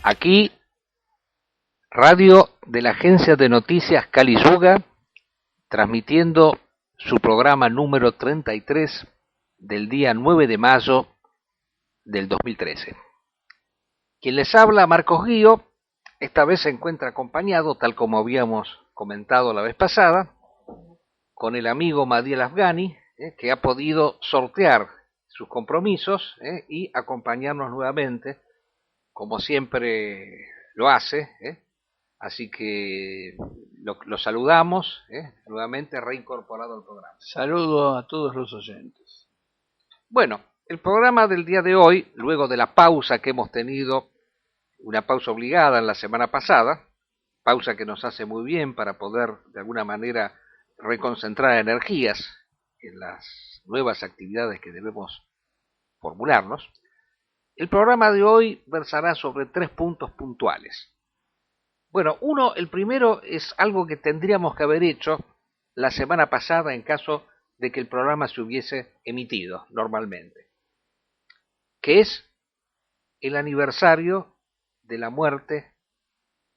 Aquí, radio de la agencia de noticias Cali Yuga, transmitiendo su programa número 33 del día 9 de mayo del 2013. Quien les habla, Marcos Guío, esta vez se encuentra acompañado, tal como habíamos comentado la vez pasada, con el amigo Madiel Afghani, que ha podido sortear sus compromisos y acompañarnos nuevamente, como siempre lo hace. Así que lo saludamos, nuevamente reincorporado al programa. Saludo a todos los oyentes. Bueno, el programa del día de hoy, luego de la pausa que hemos tenido, una pausa obligada en la semana pasada, pausa que nos hace muy bien para poder de alguna manera reconcentrar energías en las nuevas actividades que debemos formularnos, el programa de hoy versará sobre 3 puntos puntuales. Bueno, el primero es algo que tendríamos que haber hecho la semana pasada en caso de que el programa se hubiese emitido normalmente, que es el aniversario de la muerte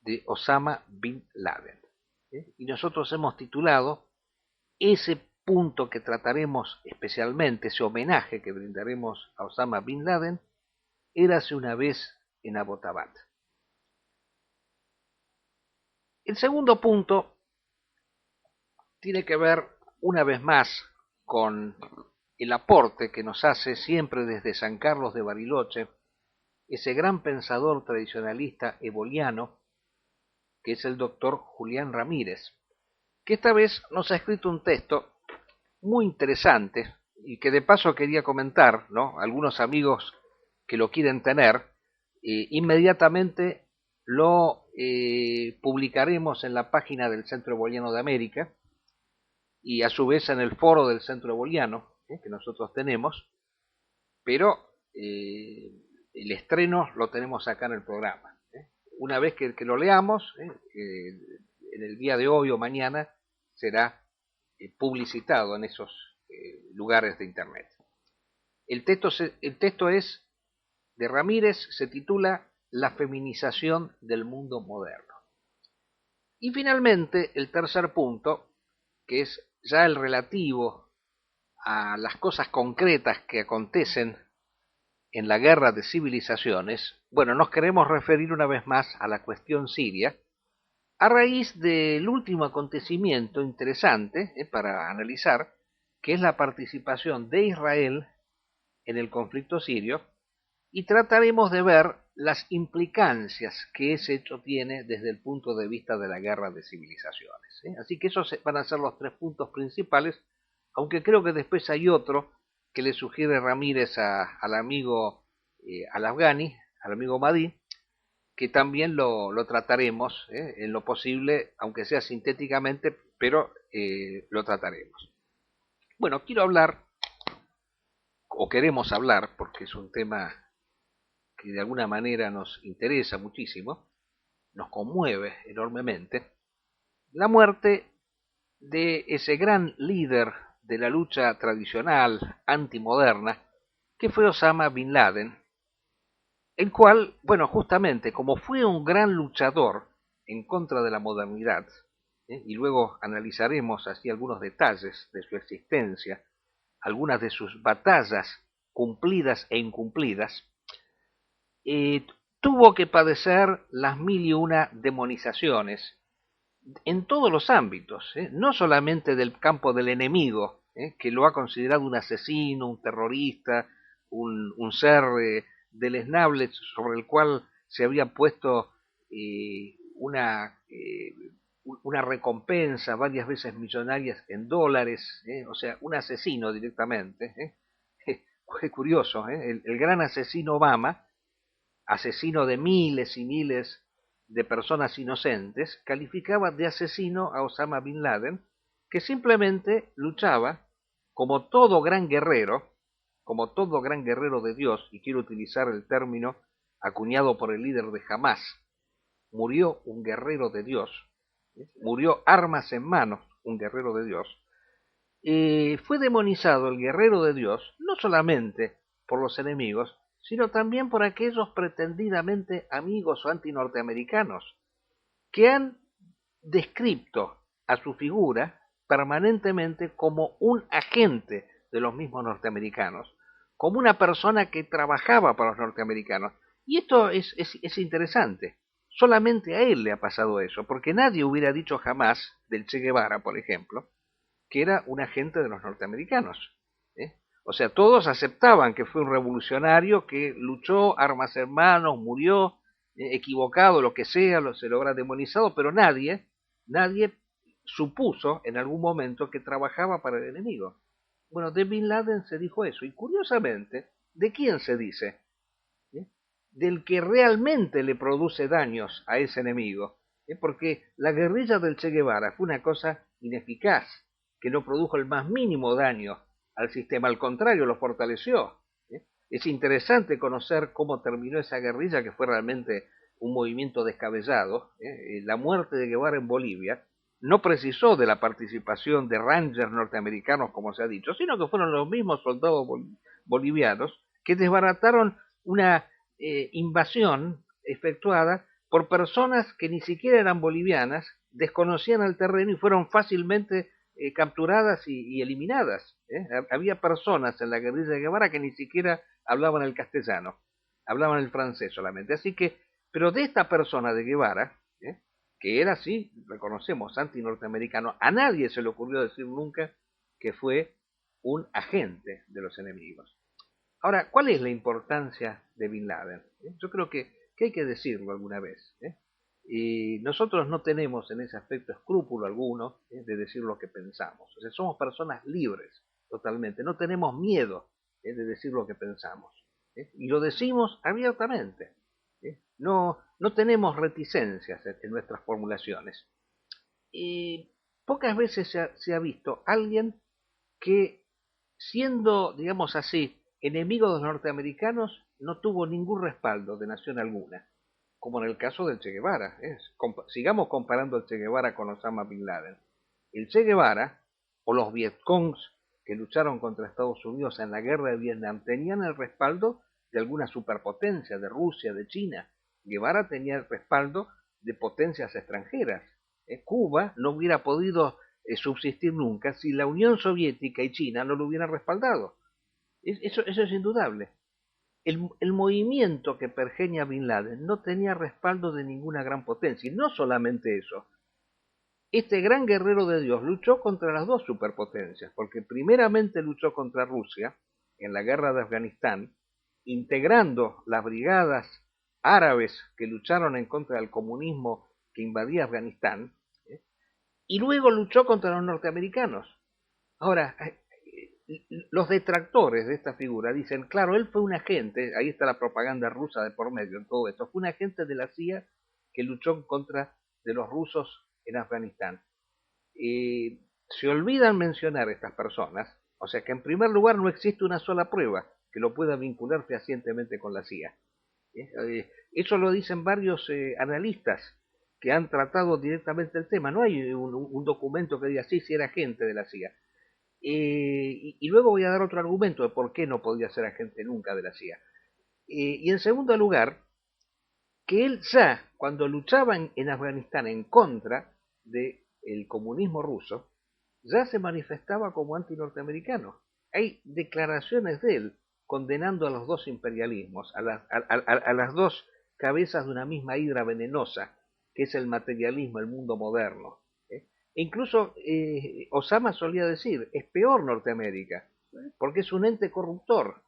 de Osama Bin Laden. Y nosotros hemos titulado ese punto que trataremos especialmente, ese homenaje que brindaremos a Osama Bin Laden, érase una vez en Abbottabad. El segundo punto tiene que ver una vez más con el aporte que nos hace siempre desde San Carlos de Bariloche ese gran pensador tradicionalista eboliano que es el doctor Julián Ramírez, que esta vez nos ha escrito un texto muy interesante y que de paso quería comentar, ¿no? Algunos amigos que lo quieren tener, inmediatamente lo publicaremos en la página del Centro Eboliano de América y a su vez en el foro del Centro Eboliano que nosotros tenemos, pero el estreno lo tenemos acá en el programa. Una vez que lo leamos, en el día de hoy o mañana será publicitado en esos lugares de internet. El texto es de Ramírez, se titula La feminización del mundo moderno. Y finalmente, el tercer punto, que es ya el relativo a las cosas concretas que acontecen en la guerra de civilizaciones, bueno, nos queremos referir una vez más a la cuestión siria, a raíz del último acontecimiento interesante para analizar, que es la participación de Israel en el conflicto sirio, y trataremos de ver las implicancias que ese hecho tiene desde el punto de vista de la guerra de civilizaciones. Así que esos van a ser los 3 puntos principales, aunque creo que después hay otro que le sugiere Ramírez al amigo al-Afghani, al amigo Mahdi, que también lo trataremos en lo posible, aunque sea sintéticamente, pero lo trataremos. Bueno, quiero hablar, o queremos hablar, porque es un tema que de alguna manera nos interesa muchísimo, nos conmueve enormemente, la muerte de ese gran líder de la lucha tradicional antimoderna, que fue Osama Bin Laden, el cual, bueno, justamente como fue un gran luchador en contra de la modernidad, y luego analizaremos así algunos detalles de su existencia, algunas de sus batallas cumplidas e incumplidas, tuvo que padecer las 1001 demonizaciones en todos los ámbitos, no solamente del campo del enemigo, que lo ha considerado un asesino, un terrorista, un ser deleznable sobre el cual se había puesto una recompensa varias veces millonarias en dólares, o sea, un asesino directamente. Fue curioso, el gran asesino Obama, asesino de miles y miles de personas inocentes, calificaba de asesino a Osama Bin Laden, que simplemente luchaba como todo gran guerrero de Dios, y quiero utilizar el término acuñado por el líder de Hamás, murió un guerrero de Dios, murió armas en manos un guerrero de Dios. Fue demonizado el guerrero de Dios no solamente por los enemigos, sino también por aquellos pretendidamente amigos o antinorteamericanos que han descrito a su figura permanentemente como un agente de los mismos norteamericanos, como una persona que trabajaba para los norteamericanos. Y esto es interesante. Solamente a él le ha pasado eso, porque nadie hubiera dicho jamás del Che Guevara, por ejemplo, que era un agente de los norteamericanos. ¿eh? O sea, todos aceptaban que fue un revolucionario que luchó, armas en manos, murió, equivocado, lo que sea, se lo habrá demonizado, pero nadie supuso en algún momento que trabajaba para el enemigo. Bueno, de Bin Laden se dijo eso, y curiosamente, ¿de quién se dice? ¿Eh? Del que realmente le produce daños a ese enemigo, porque la guerrilla del Che Guevara fue una cosa ineficaz, que no produjo el más mínimo daño al sistema, al contrario, lo fortaleció. Es interesante conocer cómo terminó esa guerrilla, que fue realmente un movimiento descabellado. La muerte de Guevara en Bolivia no precisó de la participación de rangers norteamericanos, como se ha dicho, sino que fueron los mismos soldados bolivianos que desbarataron una invasión efectuada por personas que ni siquiera eran bolivianas, desconocían el terreno y fueron fácilmente capturadas y eliminadas. Había personas en la guerrilla de Guevara que ni siquiera hablaban el castellano, hablaban el francés solamente. Así que, pero de esta persona de Guevara, que era así, reconocemos, anti-norteamericano, a nadie se le ocurrió decir nunca que fue un agente de los enemigos. Ahora, ¿cuál es la importancia de Bin Laden? Yo creo que hay que decirlo alguna vez. Y nosotros no tenemos en ese aspecto escrúpulo alguno de decir lo que pensamos. O sea, somos personas libres totalmente. No tenemos miedo de decir lo que pensamos. Y lo decimos abiertamente. No tenemos reticencias en nuestras formulaciones. Pocas veces se ha visto alguien que, siendo, digamos así, enemigo de los norteamericanos, no tuvo ningún respaldo de nación alguna, como en el caso del Che Guevara. Sigamos comparando al Che Guevara con Osama Bin Laden. El Che Guevara, o los Vietcongs que lucharon contra Estados Unidos en la guerra de Vietnam, tenían el respaldo de alguna superpotencia, de Rusia, de China. Guevara tenía el respaldo de potencias extranjeras. Cuba no hubiera podido subsistir nunca si la Unión Soviética y China no lo hubieran respaldado. Eso es indudable. El movimiento que pergeña Bin Laden no tenía respaldo de ninguna gran potencia. Y no solamente eso. Este gran guerrero de Dios luchó contra las dos superpotencias, porque primeramente luchó contra Rusia en la guerra de Afganistán, integrando las brigadas árabes que lucharon en contra del comunismo que invadía Afganistán, y luego luchó contra los norteamericanos. Ahora, los detractores de esta figura dicen, claro, él fue un agente, ahí está la propaganda rusa de por medio en todo esto, fue un agente de la CIA que luchó en contra de los rusos en Afganistán. Se olvidan mencionar estas personas, o sea que en primer lugar no existe una sola prueba que lo pueda vincular fehacientemente con la CIA. Eso lo dicen varios analistas que han tratado directamente el tema. No hay un documento que diga sí, si era agente de la CIA. Y luego voy a dar otro argumento de por qué no podía ser agente nunca de la CIA. Y en segundo lugar, que él ya, cuando luchaba en Afganistán en contra del comunismo ruso, ya se manifestaba como anti-norteamericano. Hay declaraciones de él condenando a los dos imperialismos, a las dos cabezas de una misma hidra venenosa, que es el materialismo, el mundo moderno. Incluso Osama solía decir, es peor Norteamérica, porque es un ente corruptor.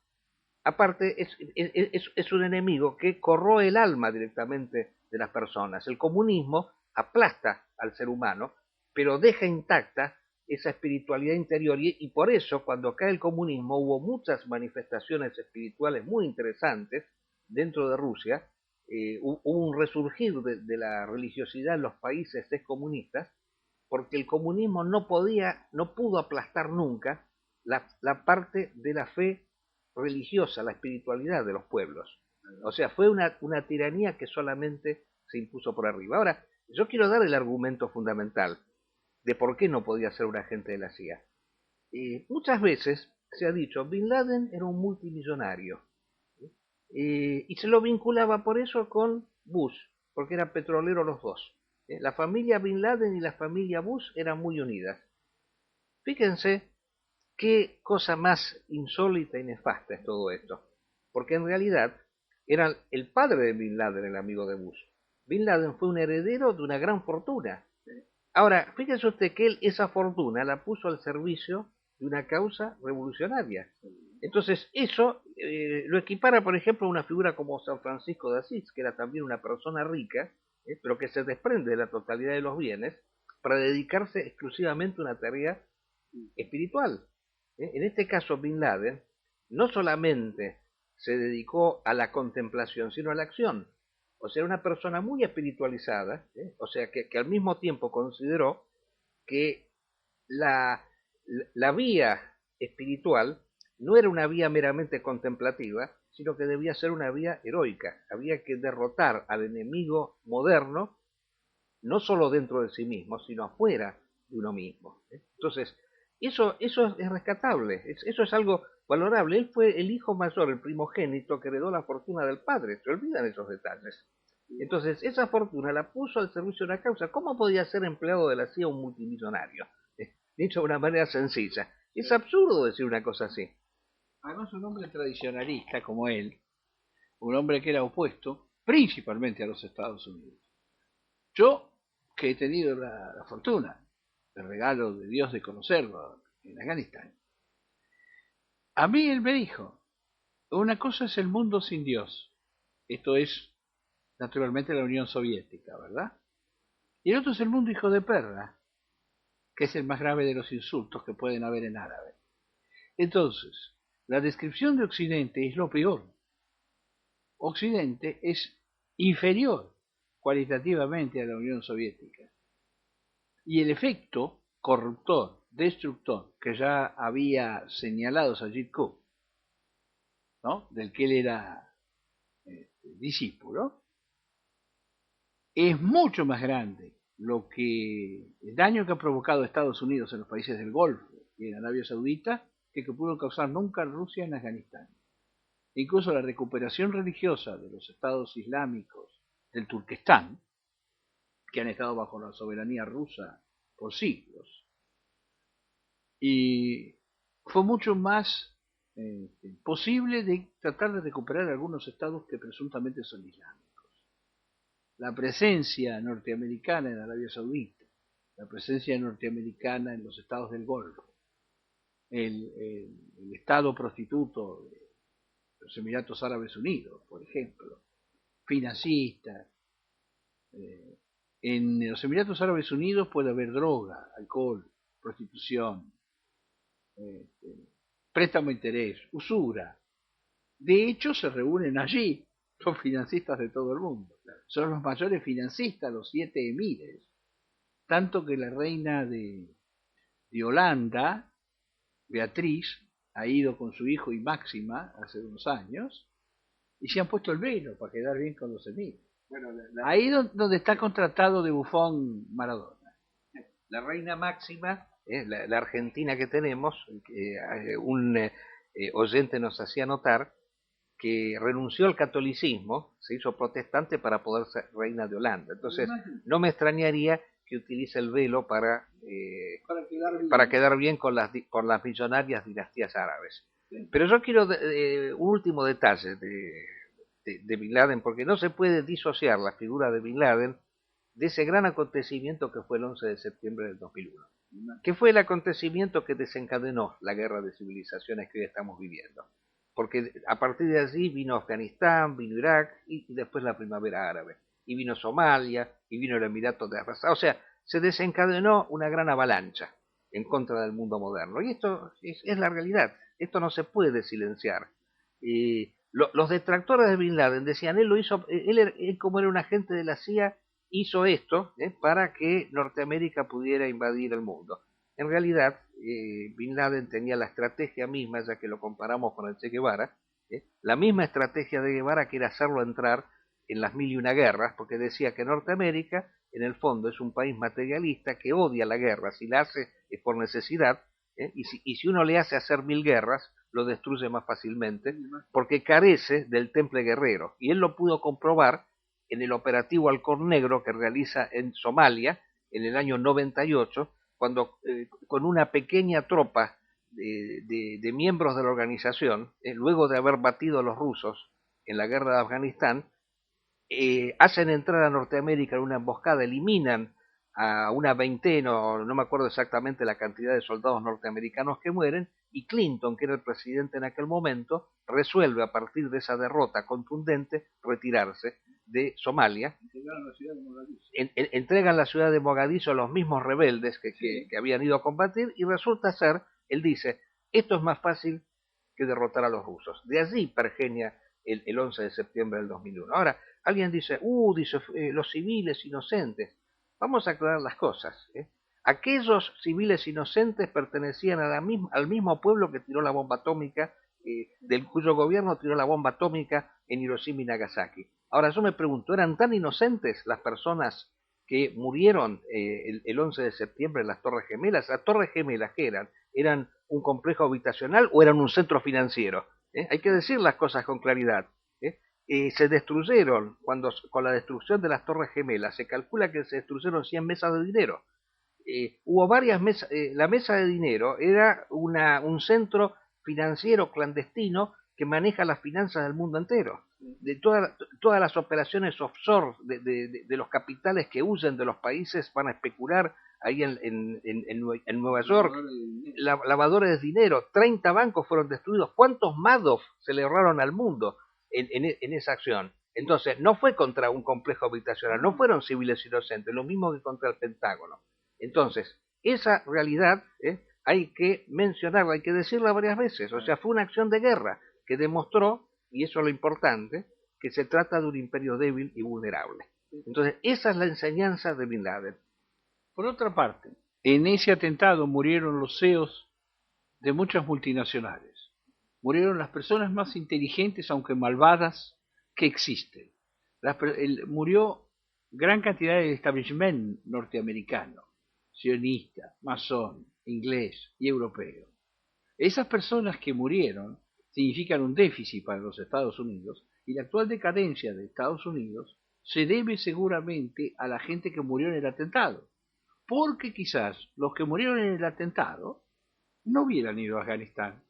Aparte, es un enemigo que corroe el alma directamente de las personas. El comunismo aplasta al ser humano, pero deja intacta esa espiritualidad interior. Y por eso, cuando cae el comunismo, hubo muchas manifestaciones espirituales muy interesantes dentro de Rusia. Hubo un resurgir de la religiosidad en los países excomunistas, porque el comunismo no pudo aplastar nunca la parte de la fe religiosa, la espiritualidad de los pueblos. O sea, fue una tiranía que solamente se impuso por arriba. Ahora, yo quiero dar el argumento fundamental de por qué no podía ser un agente de la CIA. Muchas veces se ha dicho, Bin Laden era un multimillonario. y se lo vinculaba por eso con Bush, porque eran petroleros los dos. La familia Bin Laden y la familia Bush eran muy unidas. Fíjense qué cosa más insólita y nefasta es todo esto, porque en realidad era el padre de Bin Laden el amigo de Bush. Bin Laden fue un heredero de una gran fortuna. Ahora, fíjese usted que él esa fortuna la puso al servicio de una causa revolucionaria. Entonces, eso lo equipara, por ejemplo, a una figura como San Francisco de Asís, que era también una persona rica, pero que se desprende de la totalidad de los bienes para dedicarse exclusivamente a una tarea espiritual. En este caso, Bin Laden no solamente se dedicó a la contemplación, sino a la acción. O sea, una persona muy espiritualizada, o sea, que al mismo tiempo consideró que la, la vía espiritual no era una vía meramente contemplativa, sino que debía ser una vía heroica. Había que derrotar al enemigo moderno, no solo dentro de sí mismo, sino afuera de uno mismo. Entonces, eso es rescatable, eso es algo valorable. Él fue el hijo mayor, el primogénito, que heredó la fortuna del padre, se olvidan esos detalles. Entonces, esa fortuna la puso al servicio de una causa. ¿Cómo podía ser empleado de la CIA un multimillonario? Dicho de una manera sencilla. Es absurdo decir una cosa así. Además, un hombre tradicionalista como él, un hombre que era opuesto principalmente a los Estados Unidos. Yo, que he tenido la fortuna, el regalo de Dios de conocerlo en Afganistán, a mí él me dijo, una cosa es el mundo sin Dios, esto es naturalmente la Unión Soviética, ¿verdad? Y el otro es el mundo hijo de perra, que es el más grave de los insultos que pueden haber en árabe. Entonces, la descripción de Occidente es lo peor. Occidente es inferior cualitativamente a la Unión Soviética. Y el efecto corruptor, destructor, que ya había señalado Sajid Qutb, ¿no?, del que él era discípulo, es mucho más grande el daño que ha provocado Estados Unidos en los países del Golfo y en Arabia Saudita que pudo causar nunca Rusia en Afganistán. Incluso la recuperación religiosa de los estados islámicos del Turquestán, que han estado bajo la soberanía rusa por siglos, y fue mucho más posible de tratar de recuperar algunos estados que presuntamente son islámicos. La presencia norteamericana en Arabia Saudita, la presencia norteamericana en los estados del Golfo, el estado prostituto de los Emiratos Árabes Unidos, por ejemplo, financista. En los Emiratos Árabes Unidos puede haber droga, alcohol, prostitución, préstamo de interés, usura. De hecho, se reúnen allí los financistas de todo el mundo. Son los mayores financistas, los 7 emires. Tanto que la reina de Holanda, Beatriz, ha ido con su hijo y Máxima hace unos años y se han puesto el velo para quedar bien con los emires. Bueno, ahí donde está contratado de bufón Maradona. La reina Máxima, la argentina que tenemos, un oyente nos hacía notar que renunció al catolicismo, se hizo protestante para poder ser reina de Holanda. Entonces, no me extrañaría que utilice el velo para quedar bien con las millonarias dinastías árabes. Pero yo quiero un último detalle de Bin Laden, porque no se puede disociar la figura de Bin Laden de ese gran acontecimiento que fue el 11 de septiembre del 2001, que fue el acontecimiento que desencadenó la guerra de civilizaciones que hoy estamos viviendo. Porque a partir de allí vino Afganistán, vino Irak y después la primavera árabe, y vino Somalia, y vino el Emirato de Arrasá. O sea, se desencadenó una gran avalancha en contra del mundo moderno. Y esto es la realidad, esto no se puede silenciar. Los detractores de Bin Laden decían, él lo hizo, él como era un agente de la CIA, hizo esto para que Norteamérica pudiera invadir el mundo. En realidad, Bin Laden tenía la estrategia misma, ya que lo comparamos con el Che Guevara, la misma estrategia de Guevara, que era hacerlo entrar en las mil y una guerras, porque decía que Norteamérica, en el fondo, es un país materialista que odia la guerra, si la hace es por necesidad, Y si uno le hace hacer 1000 guerras, lo destruye más fácilmente, porque carece del temple guerrero. Y él lo pudo comprobar en el operativo Halcón Negro que realiza en Somalia en el año 98, cuando con una pequeña tropa de miembros de la organización, luego de haber batido a los rusos en la guerra de Afganistán, hacen entrar a Norteamérica en una emboscada, eliminan a una veintena, no me acuerdo exactamente la cantidad de soldados norteamericanos que mueren, y Clinton, que era el presidente en aquel momento, resuelve a partir de esa derrota contundente retirarse de Somalia. Entregan la ciudad de Mogadiscio a los mismos rebeldes que habían ido a combatir, y resulta ser, él dice, esto es más fácil que derrotar a los rusos. De allí pergenia el 11 de septiembre del 2001. Ahora, alguien dice, los civiles inocentes. Vamos a aclarar las cosas. Aquellos civiles inocentes pertenecían a al mismo pueblo que tiró la bomba atómica, cuyo gobierno tiró la bomba atómica en Hiroshima y Nagasaki. Ahora yo me pregunto, ¿eran tan inocentes las personas que murieron el 11 de septiembre en las Torres Gemelas? ¿Las Torres Gemelas qué eran? ¿Eran un complejo habitacional o eran un centro financiero? Hay que decir las cosas con claridad. Se destruyeron, con la destrucción de las Torres Gemelas, se calcula que se destruyeron 100 mesas de dinero. Hubo varias mesas, la mesa de dinero era un centro financiero clandestino que maneja las finanzas del mundo entero. De todas las operaciones offshore de los capitales que huyen de los países van a especular ahí en Nueva York, lavadores de dinero, 30 bancos fueron destruidos. ¿Cuántos Madoff se le ahorraron al mundo en esa acción? Entonces, no fue contra un complejo habitacional, no fueron civiles inocentes, lo mismo que contra el Pentágono. Entonces, esa realidad hay que mencionarla, hay que decirla varias veces. O sea, fue una acción de guerra que demostró, y eso es lo importante, que se trata de un imperio débil y vulnerable. Entonces, esa es la enseñanza de Bin Laden. Por otra parte, en ese atentado murieron los CEOs de muchas multinacionales. Murieron las personas más inteligentes, aunque malvadas, que existen. Murió gran cantidad de establishment norteamericano, sionista, masón, inglés y europeo. Esas personas que murieron significan un déficit para los Estados Unidos, y la actual decadencia de Estados Unidos se debe seguramente a la gente que murió en el atentado, porque quizás los que murieron en el atentado no hubieran ido a Afganistán,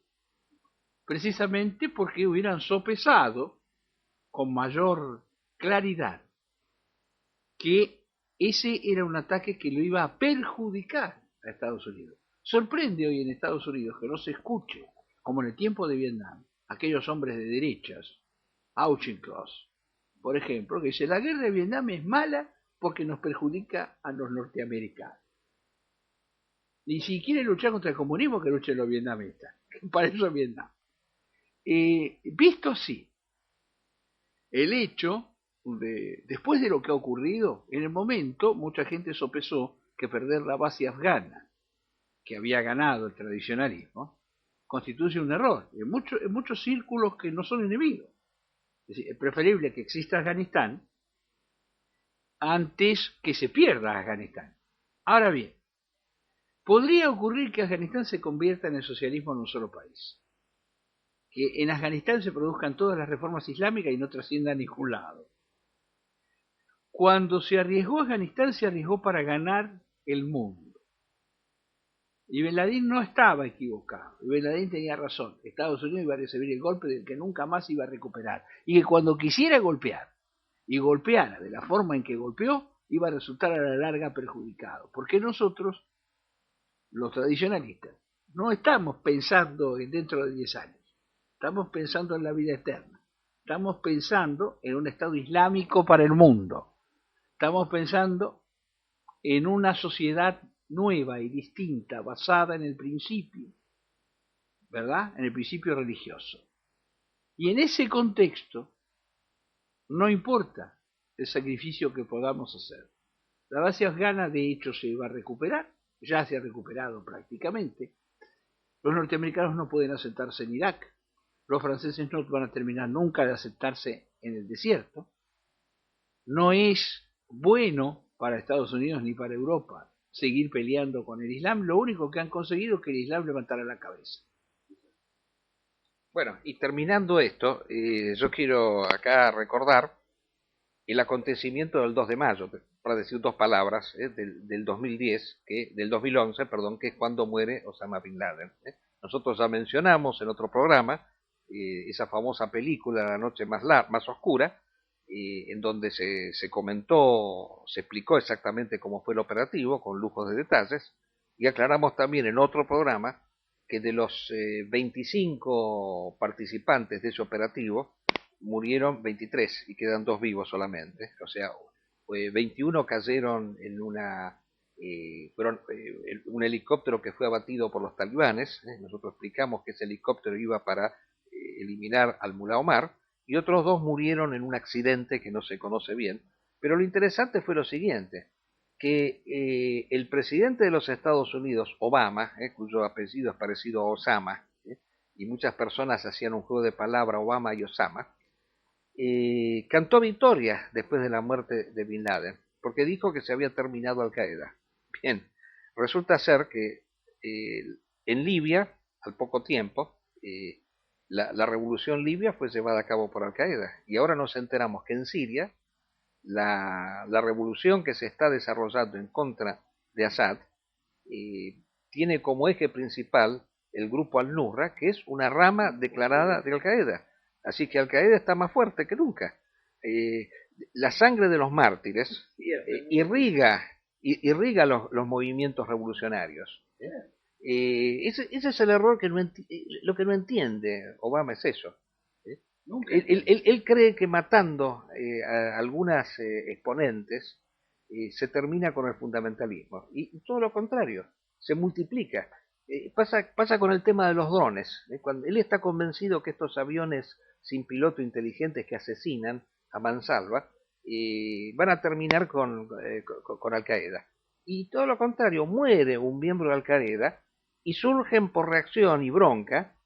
precisamente porque hubieran sopesado con mayor claridad que ese era un ataque que lo iba a perjudicar a Estados Unidos. Sorprende hoy en Estados Unidos que no se escuche, como en el tiempo de Vietnam, aquellos hombres de derechas, Auchincloss, por ejemplo, que dice la guerra de Vietnam es mala porque nos perjudica a los norteamericanos. Y si quiere luchar contra el comunismo, que luchen los vietnamitas. Para eso es Vietnam. Visto así, el hecho después de lo que ha ocurrido, en el momento mucha gente sopesó que perder la base afgana, que había ganado el tradicionalismo, constituye un error en muchos círculos que no son enemigos. Es decir, es preferible que exista Afganistán antes que se pierda Afganistán. Ahora bien, podría ocurrir que Afganistán se convierta en el socialismo en un solo país, que en Afganistán se produzcan todas las reformas islámicas y no trasciendan a ningún lado. Cuando se arriesgó Afganistán, se arriesgó para ganar el mundo. Y Bin Laden no estaba equivocado. Bin Laden tenía razón. Estados Unidos iba a recibir el golpe del que nunca más iba a recuperar. Y que cuando quisiera golpear, y golpeara de la forma en que golpeó, iba a resultar a la larga perjudicado. Porque nosotros, los tradicionalistas, no estamos pensando en dentro de 10 años. Estamos pensando en la vida eterna. Estamos pensando en un Estado islámico para el mundo. Estamos pensando en una sociedad nueva y distinta, basada en el principio, ¿verdad? En el principio religioso. Y en ese contexto, no importa el sacrificio que podamos hacer. La base afgana, de hecho, se va a recuperar, ya se ha recuperado prácticamente. Los norteamericanos no pueden asentarse en Irak. Los franceses no van a terminar nunca de asentarse en el desierto. No es bueno para Estados Unidos ni para Europa seguir peleando con el Islam. Lo único que han conseguido es que el Islam levantara la cabeza. Bueno, y terminando esto, yo quiero acá recordar el acontecimiento del 2 de mayo, para decir dos palabras, del 2010, del 2011, perdón, que es cuando muere Osama Bin Laden. Nosotros ya mencionamos en otro programa esa famosa película La noche más oscura, en donde se comentó, se explicó exactamente cómo fue el operativo, con lujos de detalles, y aclaramos también en otro programa que de los 25 participantes de ese operativo, murieron 23 y quedan 2 vivos solamente. O sea, 21 cayeron en un helicóptero que fue abatido por los talibanes. Nosotros explicamos que ese helicóptero iba para eliminar al Mullah Omar, y otros 2 murieron en un accidente que no se conoce bien. Pero lo interesante fue lo siguiente, que el presidente de los Estados Unidos, Obama, cuyo apellido es parecido a Osama, y muchas personas hacían un juego de palabras Obama y Osama, cantó victoria después de la muerte de Bin Laden, porque dijo que se había terminado Al Qaeda. Bien, resulta ser que en Libia, al poco tiempo, la revolución libia fue llevada a cabo por Al Qaeda, y ahora nos enteramos que en Siria la revolución que se está desarrollando en contra de Assad tiene como eje principal el grupo Al-Nusra, que es una rama declarada de Al Qaeda. Así que Al Qaeda está más fuerte que nunca. La sangre de los mártires irriga los movimientos revolucionarios. Ese es el error que lo que no entiende Obama es eso. Él cree que matando a algunas exponentes se termina con el fundamentalismo, y todo lo contrario, se multiplica. Pasa con el tema de los drones. Cuando él está convencido que estos aviones sin piloto inteligentes que asesinan a mansalva van a terminar con Al Qaeda. Y todo lo contrario, muere un miembro de Al Qaeda y surgen por reacción y bronca,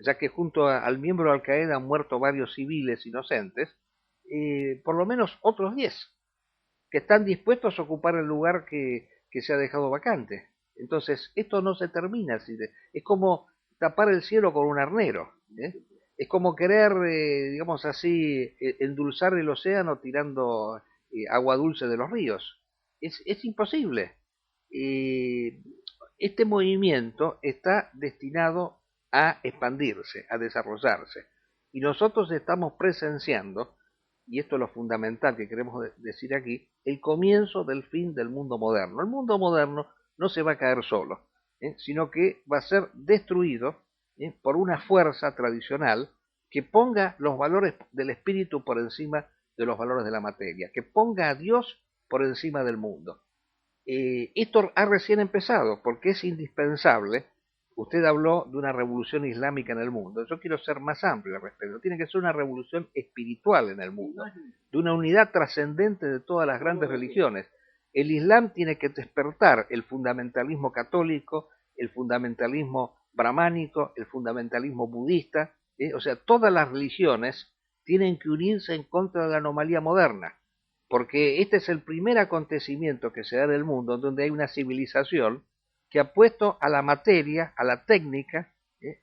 ya que junto al miembro de Al Qaeda han muerto varios civiles inocentes, por lo menos otros 10 que están dispuestos a ocupar el lugar que se ha dejado vacante. Entonces, esto no se termina así. Es como tapar el cielo con un arnero. Es como querer, digamos así, endulzar el océano tirando agua dulce de los ríos. Es imposible. Este movimiento está destinado a expandirse, a desarrollarse. Y nosotros estamos presenciando, y esto es lo fundamental que queremos decir aquí, el comienzo del fin del mundo moderno. El mundo moderno no se va a caer solo, sino que va a ser destruido por una fuerza tradicional que ponga los valores del espíritu por encima de los valores de la materia, que ponga a Dios por encima del mundo. Esto ha recién empezado, porque es indispensable. Usted habló de una revolución islámica en el mundo. Yo quiero ser más amplio al respecto. Tiene que ser una revolución espiritual en el mundo, de una unidad trascendente de todas las grandes religiones. El Islam tiene que despertar el fundamentalismo católico, el fundamentalismo brahmánico, el fundamentalismo budista. O sea, todas las religiones tienen que unirse en contra de la anomalía moderna, porque este es el primer acontecimiento que se da en el mundo donde hay una civilización que ha puesto a la materia, a la técnica,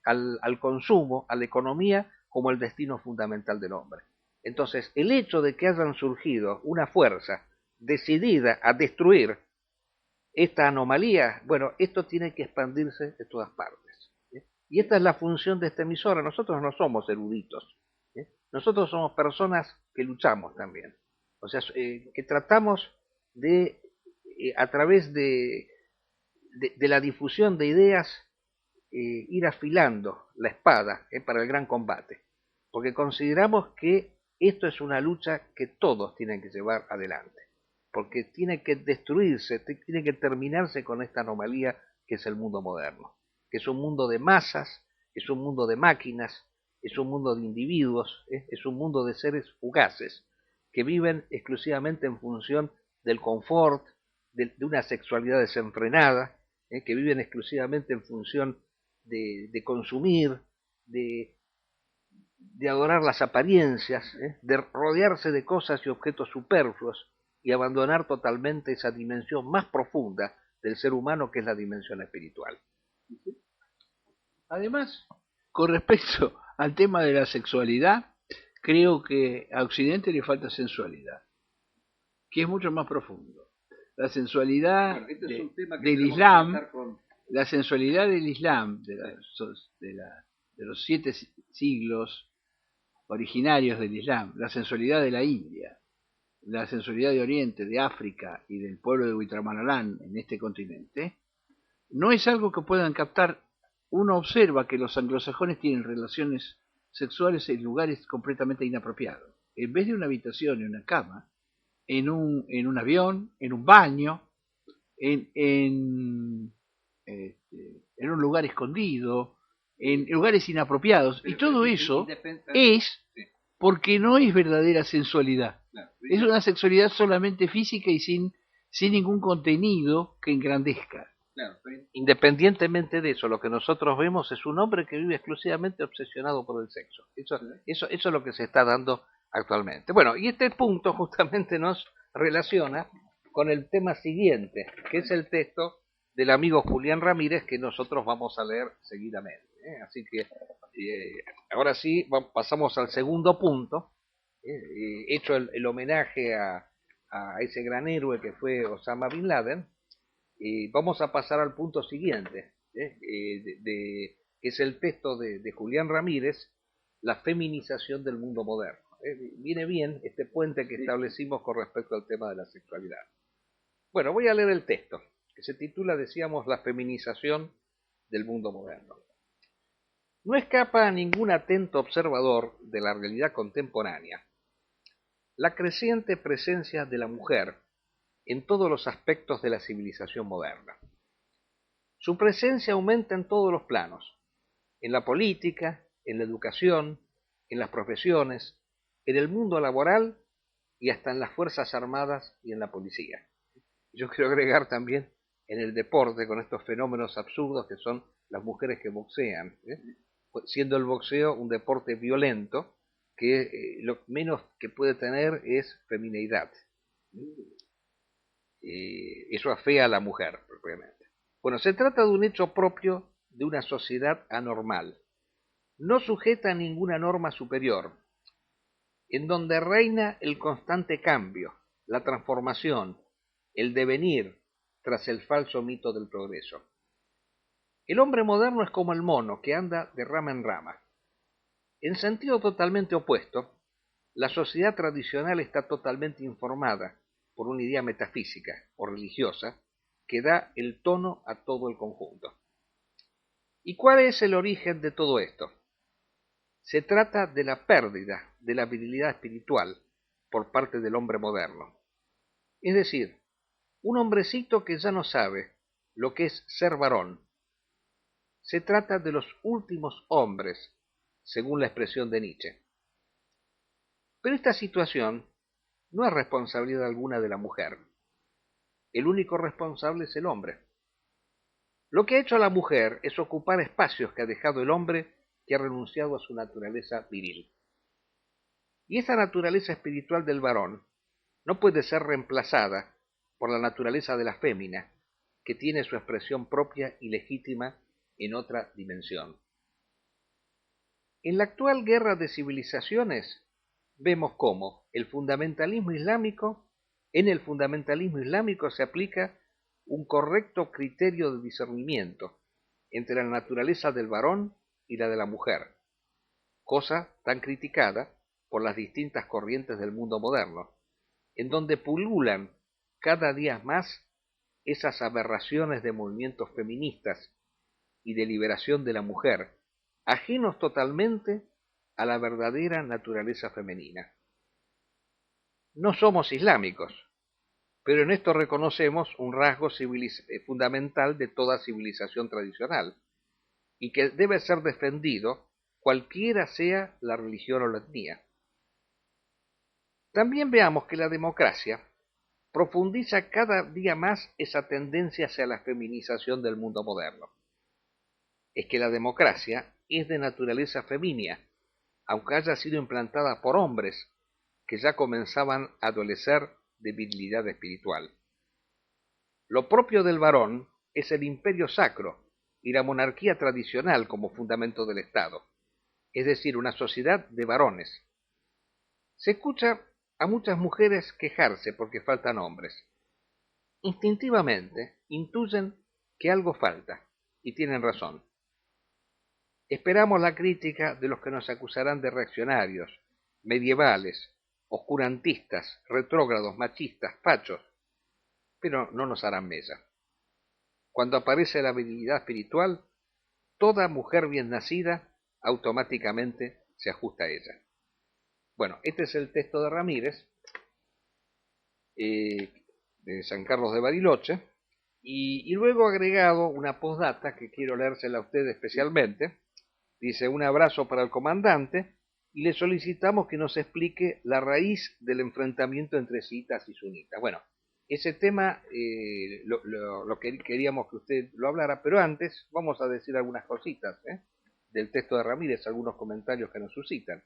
al consumo, a la economía, como el destino fundamental del hombre. Entonces, el hecho de que hayan surgido una fuerza decidida a destruir esta anomalía, bueno, esto tiene que expandirse de todas partes. Y esta es la función de esta emisora. Nosotros no somos eruditos. Nosotros somos personas que luchamos también. O sea, que tratamos de, a través de la difusión de ideas, ir afilando la espada para el gran combate, porque consideramos que esto es una lucha que todos tienen que llevar adelante, porque tiene que destruirse, tiene que terminarse con esta anomalía que es el mundo moderno, que es un mundo de masas, es un mundo de máquinas, es un mundo de individuos, es un mundo de seres fugaces, que viven exclusivamente en función del confort, de una sexualidad desenfrenada, que viven exclusivamente en función de consumir, de adorar las apariencias, de rodearse de cosas y objetos superfluos y abandonar totalmente esa dimensión más profunda del ser humano, que es la dimensión espiritual. Además, con respecto al tema de la sexualidad, creo que a Occidente le falta sensualidad, que es mucho más profundo. La sensualidad del Islam, la sensualidad del Islam, de los 7 siglos originarios del Islam, la sensualidad de la India, la sensualidad de Oriente, de África y del pueblo de Huitramanalán en este continente, no es algo que puedan captar. Uno observa que los anglosajones tienen relaciones sexuales en lugares completamente inapropiados. En vez de una habitación, en una cama, en un avión, en un baño, en un lugar escondido, en lugares inapropiados. Y todo eso es porque no es verdadera sensualidad. Es una sexualidad solamente física y sin ningún contenido que engrandezca. Claro, independientemente de eso, lo que nosotros vemos es un hombre que vive exclusivamente obsesionado por el sexo. Eso es lo que se está dando actualmente. Bueno, y este punto justamente nos relaciona con el tema siguiente, que es el texto del amigo Julián Ramírez, que nosotros vamos a leer seguidamente. Así que ahora sí, pasamos al segundo punto, hecho el homenaje a ese gran héroe que fue Osama Bin Laden. Vamos a pasar al punto siguiente, que es el texto de Julián Ramírez, la feminización del mundo moderno. Viene bien este puente que establecimos con respecto al tema de la sexualidad. Bueno, voy a leer el texto, que se titula, decíamos, la feminización del mundo moderno. No escapa a ningún atento observador de la realidad contemporánea la creciente presencia de la mujer en todos los aspectos de la civilización moderna. Su presencia aumenta en todos los planos, en la política, en la educación, en las profesiones, en el mundo laboral y hasta en las Fuerzas Armadas y en la policía. Yo quiero agregar también en el deporte, con estos fenómenos absurdos que son las mujeres que boxean, siendo el boxeo un deporte violento que lo menos que puede tener es femineidad. Eso afea a la mujer, propiamente. Bueno, se trata de un hecho propio de una sociedad anormal, no sujeta a ninguna norma superior, en donde reina el constante cambio, la transformación, el devenir tras el falso mito del progreso. El hombre moderno es como el mono que anda de rama en rama. En sentido totalmente opuesto, la sociedad tradicional está totalmente informada por una idea metafísica o religiosa que da el tono a todo el conjunto. ¿Y cuál es el origen de todo esto? Se trata de la pérdida de la virilidad espiritual por parte del hombre moderno. Es decir, un hombrecito que ya no sabe lo que es ser varón. Se trata de los últimos hombres, según la expresión de Nietzsche. Pero esta situación no es responsabilidad alguna de la mujer. El único responsable es el hombre. Lo que ha hecho a la mujer es ocupar espacios que ha dejado el hombre, que ha renunciado a su naturaleza viril. Y esa naturaleza espiritual del varón no puede ser reemplazada por la naturaleza de la fémina, que tiene su expresión propia y legítima en otra dimensión. En la actual guerra de civilizaciones vemos cómo en el fundamentalismo islámico se aplica un correcto criterio de discernimiento entre la naturaleza del varón y la de la mujer, cosa tan criticada por las distintas corrientes del mundo moderno, en donde pululan cada día más esas aberraciones de movimientos feministas y de liberación de la mujer, ajenos totalmente a la verdadera naturaleza femenina. No somos islámicos, pero en esto reconocemos un rasgo fundamental de toda civilización tradicional, y que debe ser defendido cualquiera sea la religión o la etnia. También veamos que la democracia profundiza cada día más esa tendencia hacia la feminización del mundo moderno. Es que la democracia es de naturaleza femenina, aunque haya sido implantada por hombres que ya comenzaban a adolecer de virilidad espiritual. Lo propio del varón es el imperio sacro y la monarquía tradicional como fundamento del Estado, es decir, una sociedad de varones. Se escucha a muchas mujeres quejarse porque faltan hombres. Instintivamente intuyen que algo falta, y tienen razón. Esperamos la crítica de los que nos acusarán de reaccionarios, medievales, oscurantistas, retrógrados, machistas, fachos, pero no nos harán mella. Cuando aparece la virilidad espiritual, toda mujer bien nacida automáticamente se ajusta a ella. Bueno, este es el texto de Ramírez, de San Carlos de Bariloche, y luego agregado una postdata que quiero leérsela a ustedes especialmente. Dice: un abrazo para el comandante y le solicitamos que nos explique la raíz del enfrentamiento entre chiitas y sunitas. Bueno, ese tema lo que queríamos que usted lo hablara, pero antes vamos a decir algunas cositas del texto de Ramírez, algunos comentarios que nos suscitan.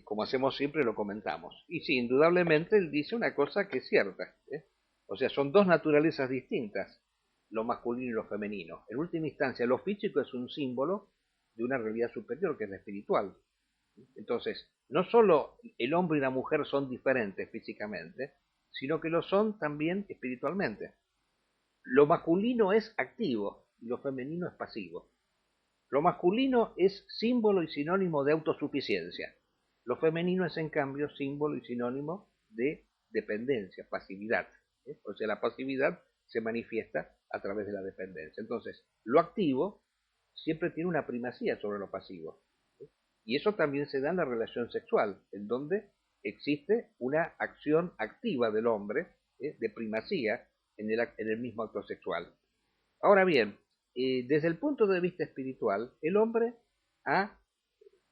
Como hacemos siempre, lo comentamos. Y sí, indudablemente él dice una cosa que es cierta. O sea, son dos naturalezas distintas, lo masculino y lo femenino. En última instancia, lo físico es un símbolo de una realidad superior, que es la espiritual. Entonces, no solo el hombre y la mujer son diferentes físicamente, sino que lo son también espiritualmente. Lo masculino es activo y lo femenino es pasivo. Lo masculino es símbolo y sinónimo de autosuficiencia. Lo femenino es, en cambio, símbolo y sinónimo de dependencia, pasividad. O sea, la pasividad se manifiesta a través de la dependencia. Entonces, lo activo siempre tiene una primacía sobre lo pasivo. Y eso también se da en la relación sexual, en donde existe una acción activa del hombre, de primacía en el mismo acto sexual. Ahora bien, desde el punto de vista espiritual, el hombre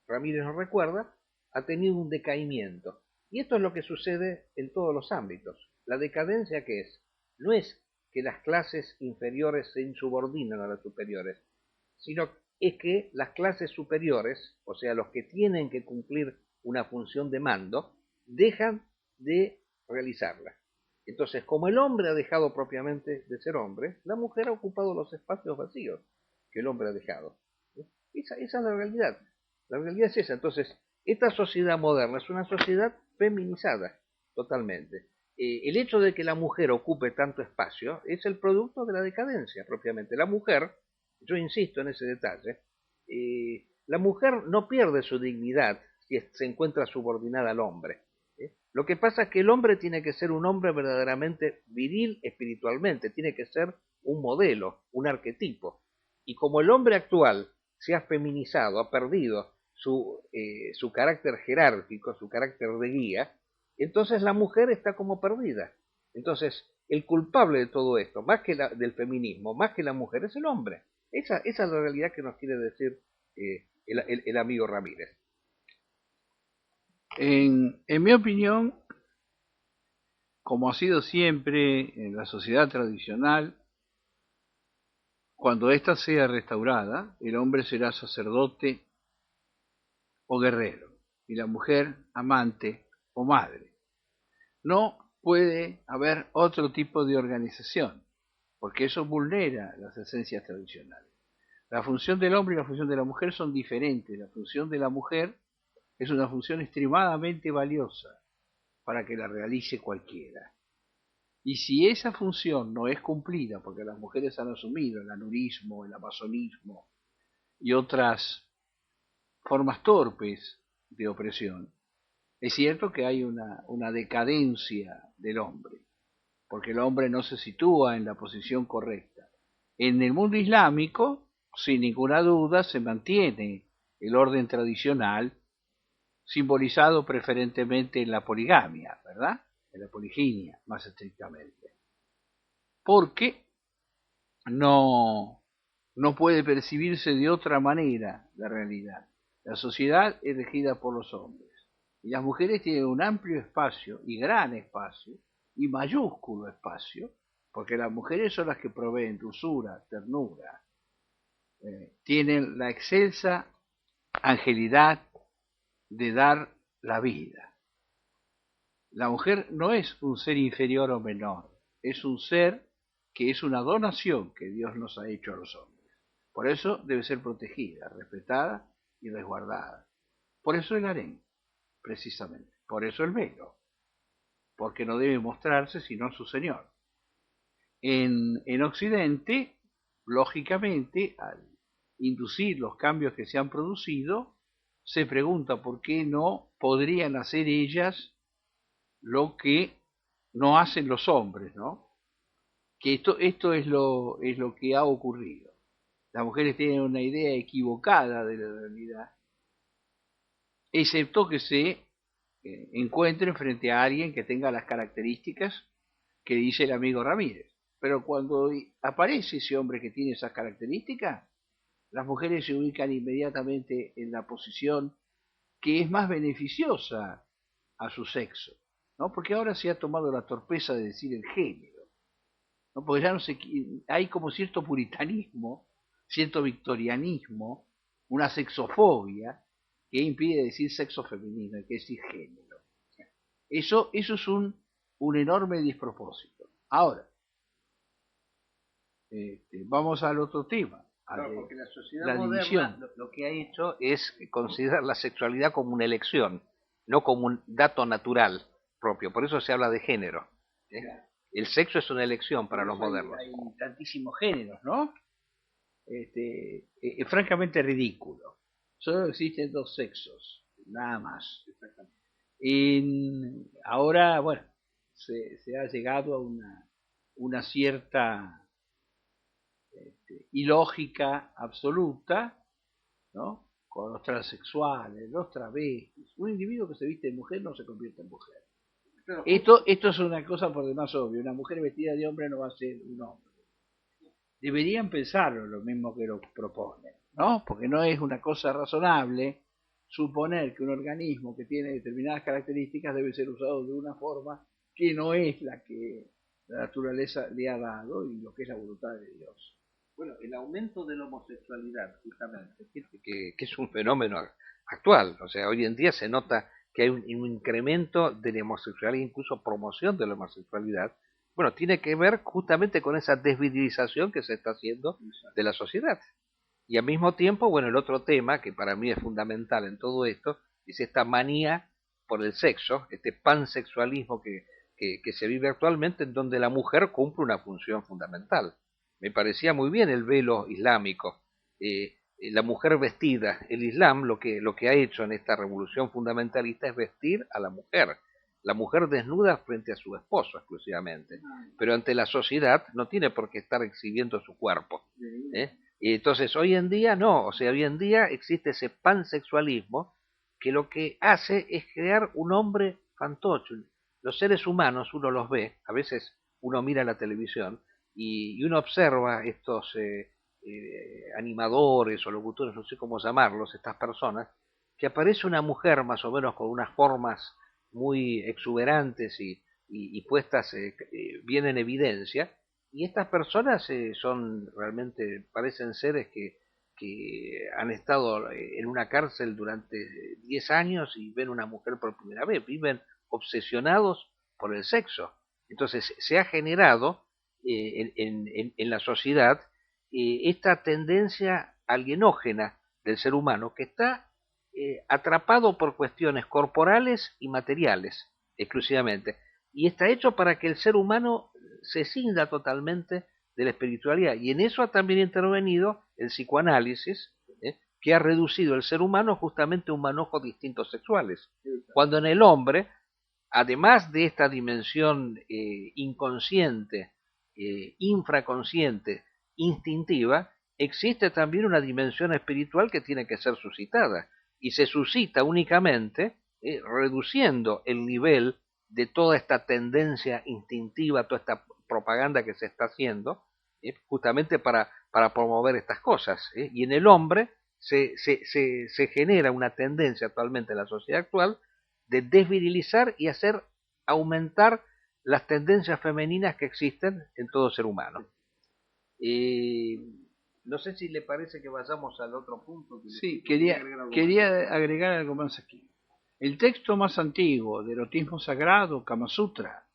Ramírez nos recuerda, ha tenido un decaimiento. Y esto es lo que sucede en todos los ámbitos. La decadencia, ¿qué es? No es que las clases inferiores se insubordinan a las superiores, sino es que las clases superiores, o sea, los que tienen que cumplir una función de mando, dejan de realizarla. Entonces, como el hombre ha dejado propiamente de ser hombre, la mujer ha ocupado los espacios vacíos que el hombre ha dejado. Esa es la realidad. La realidad es esa. Entonces, esta sociedad moderna es una sociedad feminizada totalmente. El hecho de que la mujer ocupe tanto espacio es el producto de la decadencia propiamente. La mujer, yo insisto en ese detalle, la mujer no pierde su dignidad si se encuentra subordinada al hombre. Lo que pasa es que el hombre tiene que ser un hombre verdaderamente viril espiritualmente, tiene que ser un modelo, un arquetipo. Y como el hombre actual se ha feminizado, ha perdido su carácter jerárquico, su carácter de guía, entonces la mujer está como perdida. Entonces, el culpable de todo esto, más que del feminismo, más que la mujer, es el hombre. Esa es la realidad que nos quiere decir el amigo Ramírez. En mi opinión, como ha sido siempre en la sociedad tradicional, cuando ésta sea restaurada, el hombre será sacerdote o guerrero, y la mujer amante o madre. No puede haber otro tipo de organización, porque eso vulnera las esencias tradicionales. La función del hombre y la función de la mujer son diferentes. La función de la mujer es una función extremadamente valiosa para que la realice cualquiera. Y si esa función no es cumplida, porque las mujeres han asumido el anurismo, el amazonismo y otras formas torpes de opresión, es cierto que hay una decadencia del hombre, porque el hombre no se sitúa en la posición correcta. En el mundo islámico, sin ninguna duda, se mantiene el orden tradicional, simbolizado preferentemente en la poligamia, ¿verdad? En la poliginia, más estrictamente. Porque no puede percibirse de otra manera la realidad. La sociedad es regida por los hombres. Y las mujeres tienen un amplio espacio, y gran espacio, y mayúsculo espacio, porque las mujeres son las que proveen dulzura, ternura, tienen la excelsa angelidad de dar la vida. La mujer no es un ser inferior o menor, es un ser que es una donación que Dios nos ha hecho a los hombres. Por eso debe ser protegida, respetada y resguardada. Por eso el harén, precisamente. Por eso el velo, porque no debe mostrarse sino su Señor. En Occidente, lógicamente, al inducir los cambios que se han producido, se pregunta por qué no podrían hacer ellas lo que no hacen los hombres, ¿no? Que esto es lo que ha ocurrido. Las mujeres tienen una idea equivocada de la realidad, excepto que se encuentren frente a alguien que tenga las características que dice el amigo Ramírez. Pero cuando aparece ese hombre que tiene esas características, las mujeres se ubican inmediatamente en la posición que es más beneficiosa a su sexo, ¿no? Porque ahora se ha tomado la torpeza de decir el género, ¿no? Porque ya no se, hay como cierto puritanismo, cierto victorianismo, una sexofobia que impide decir sexo femenino, hay que decir género. Eso es un enorme despropósito. Ahora, vamos al otro tema. Claro, porque la sociedad moderna lo que ha hecho es considerar la sexualidad como una elección, no como un dato natural propio. Por eso se habla de género. Claro. El sexo es una elección para los modernos. Hay tantísimos géneros, ¿no? Francamente ridículo. Solo existen dos sexos, nada más. Ahora, bueno, se ha llegado a una cierta ilógica absoluta, ¿no? Con los transexuales, los travestis. Un individuo que se viste de mujer no se convierte en mujer. Claro. Esto es una cosa por demás obvia. Una mujer vestida de hombre no va a ser un hombre. Deberían pensarlo lo mismo que lo proponen, ¿no? Porque no es una cosa razonable suponer que un organismo que tiene determinadas características debe ser usado de una forma que no es la que la naturaleza le ha dado y lo que es la voluntad de Dios. Bueno, el aumento de la homosexualidad, justamente, que es un fenómeno actual. O sea, hoy en día se nota que hay un incremento de la homosexualidad, incluso promoción de la homosexualidad. Bueno, tiene que ver justamente con esa desvirilización que se está haciendo de la sociedad. Y al mismo tiempo, bueno, el otro tema que para mí es fundamental en todo esto es esta manía por el sexo, este pansexualismo que se vive actualmente, en donde la mujer cumple una función fundamental. Me parecía muy bien el velo islámico, la mujer vestida. El Islam lo que ha hecho en esta revolución fundamentalista es vestir a la mujer desnuda frente a su esposo exclusivamente, pero ante la sociedad no tiene por qué estar exhibiendo su cuerpo. Y entonces hoy en día no, o sea, hoy en día existe ese pansexualismo que lo que hace es crear un hombre fantoche. Los seres humanos uno los ve, a veces uno mira la televisión y uno observa estos animadores o locutores, no sé cómo llamarlos, estas personas, que aparece una mujer más o menos con unas formas muy exuberantes y puestas bien en evidencia, y estas personas son realmente, parecen seres que han estado en una cárcel durante 10 años y ven una mujer por primera vez, viven obsesionados por el sexo. Entonces se ha generado en la sociedad esta tendencia alienógena del ser humano que está atrapado por cuestiones corporales y materiales exclusivamente, y está hecho para que el ser humano se cinda totalmente de la espiritualidad, y en eso ha también intervenido el psicoanálisis, que ha reducido el ser humano justamente a un manojo de instintos sexuales, cuando en el hombre, además de esta dimensión inconsciente, infraconsciente, instintiva, existe también una dimensión espiritual que tiene que ser suscitada, y se suscita únicamente reduciendo el nivel de toda esta tendencia instintiva, toda esta propaganda que se está haciendo, justamente para promover estas cosas. Y en el hombre se genera una tendencia actualmente en la sociedad actual de desvirilizar y hacer aumentar las tendencias femeninas que existen en todo ser humano. No sé si le parece que vayamos al otro punto. Sí, quería agregar algo más aquí. El texto más antiguo de erotismo sagrado, Kama Sutra,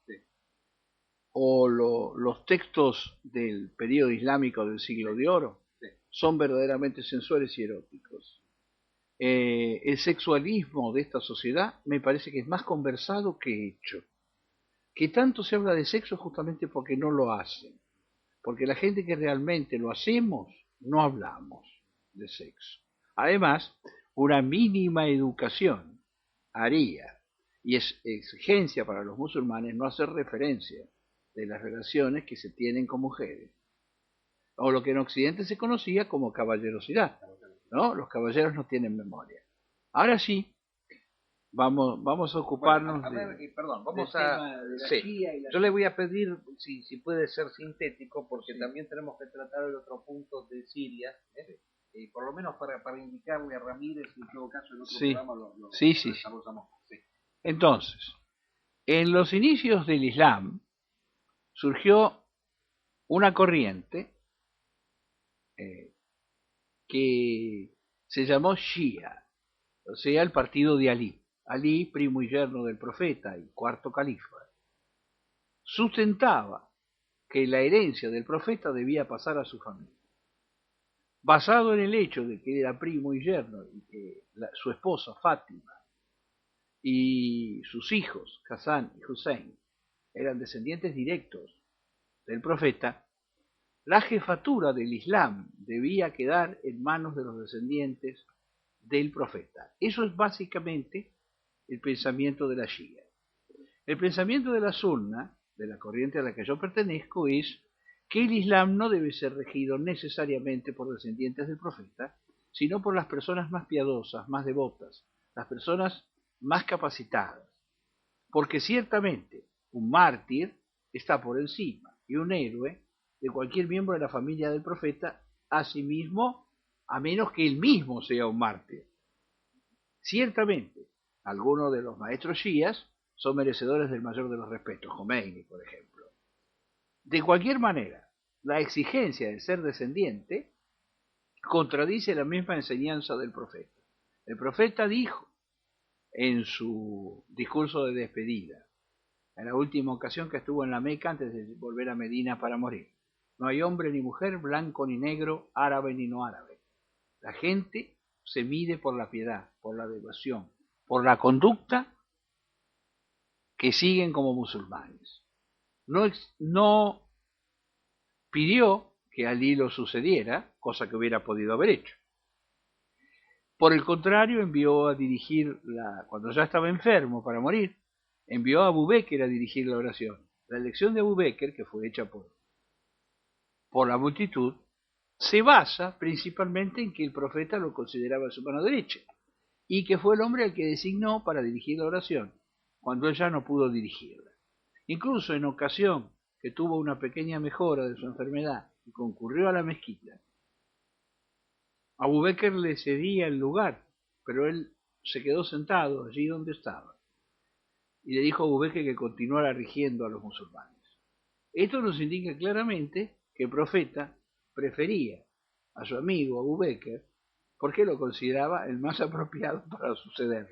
o los textos del periodo islámico del siglo de oro son verdaderamente sensuales y eróticos. El sexualismo de esta sociedad me parece que es más conversado que hecho. Que tanto se habla de sexo justamente porque no lo hacen. Porque la gente que realmente lo hacemos, no hablamos de sexo. Además, una mínima educación haría, y es exigencia para los musulmanes, no hacer referencia de las relaciones que se tienen con mujeres, o lo que en Occidente se conocía como caballerosidad, ¿no? Los caballeros no tienen memoria. Ahora sí, vamos a ocuparnos perdón, vamos del a... tema de la Sí. Shia y la... Yo le voy a pedir, si puede ser sintético, porque también tenemos que tratar el otro punto de Siria, por lo menos para indicarle a Ramírez, y en todo caso en otro programa lo desarrollamos. Sí. Entonces, en los inicios del Islam surgió una corriente que se llamó Shia, o sea, el partido de Ali. Ali, primo y yerno del profeta y cuarto califa, sustentaba que la herencia del profeta debía pasar a su familia, basado en el hecho de que era primo y yerno, y que su esposa Fátima y sus hijos, Hassan y Hussein, eran descendientes directos del profeta. La jefatura del Islam debía quedar en manos de los descendientes del profeta. Eso es básicamente el pensamiento de la Shia. El pensamiento de la Sunna, de la corriente a la que yo pertenezco, es que el Islam no debe ser regido necesariamente por descendientes del profeta, sino por las personas más piadosas, más devotas, las personas más capacitadas. Porque ciertamente un mártir está por encima y un héroe de cualquier miembro de la familia del profeta, asimismo, a menos que él mismo sea un mártir. Ciertamente, algunos de los maestros shías son merecedores del mayor de los respetos, Khomeini, por ejemplo. De cualquier manera, la exigencia de ser descendiente contradice la misma enseñanza del profeta. El profeta dijo en su discurso de despedida, en la última ocasión que estuvo en la Meca antes de volver a Medina para morir: no hay hombre ni mujer, blanco ni negro, árabe ni no árabe. La gente se mide por la piedad, por la devoción, por la conducta que siguen como musulmanes. No pidió que Ali lo sucediera, cosa que hubiera podido haber hecho. Por el contrario, envió a dirigir, cuando ya estaba enfermo para morir, envió a Abu Bekr a dirigir la oración. La elección de Abu Bekr, que fue hecha por la multitud, se basa principalmente en que el profeta lo consideraba su mano derecha y que fue el hombre al que designó para dirigir la oración, cuando él ya no pudo dirigirla. Incluso en ocasión que tuvo una pequeña mejora de su enfermedad y concurrió a la mezquita, Abu Bekr le cedía el lugar, pero él se quedó sentado allí donde estaba y le dijo a Abu Bekr que continuara rigiendo a los musulmanes. Esto nos indica claramente que el profeta prefería a su amigo Abu Bekr porque lo consideraba el más apropiado para suceder.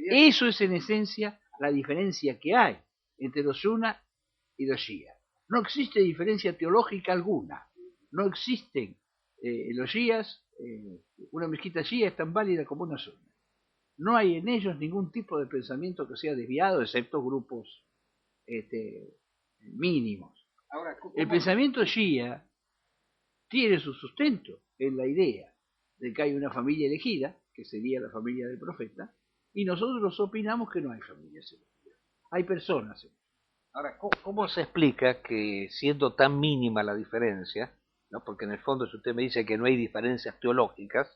Eso es en esencia la diferencia que hay entre los Sunna y los Shia. No existe diferencia teológica alguna. No existen los Shias, una mezquita Shia es tan válida como una Sunna. No hay en ellos ningún tipo de pensamiento que sea desviado, excepto grupos mínimos. Ahora, el pensamiento Shia tiene su sustento en la idea de que hay una familia elegida, que sería la familia del profeta, y nosotros opinamos que no hay familias elegidas, hay personas elegidas. Ahora, ¿cómo se explica que, siendo tan mínima la diferencia, ¿no? Porque en el fondo, si usted me dice que no hay diferencias teológicas,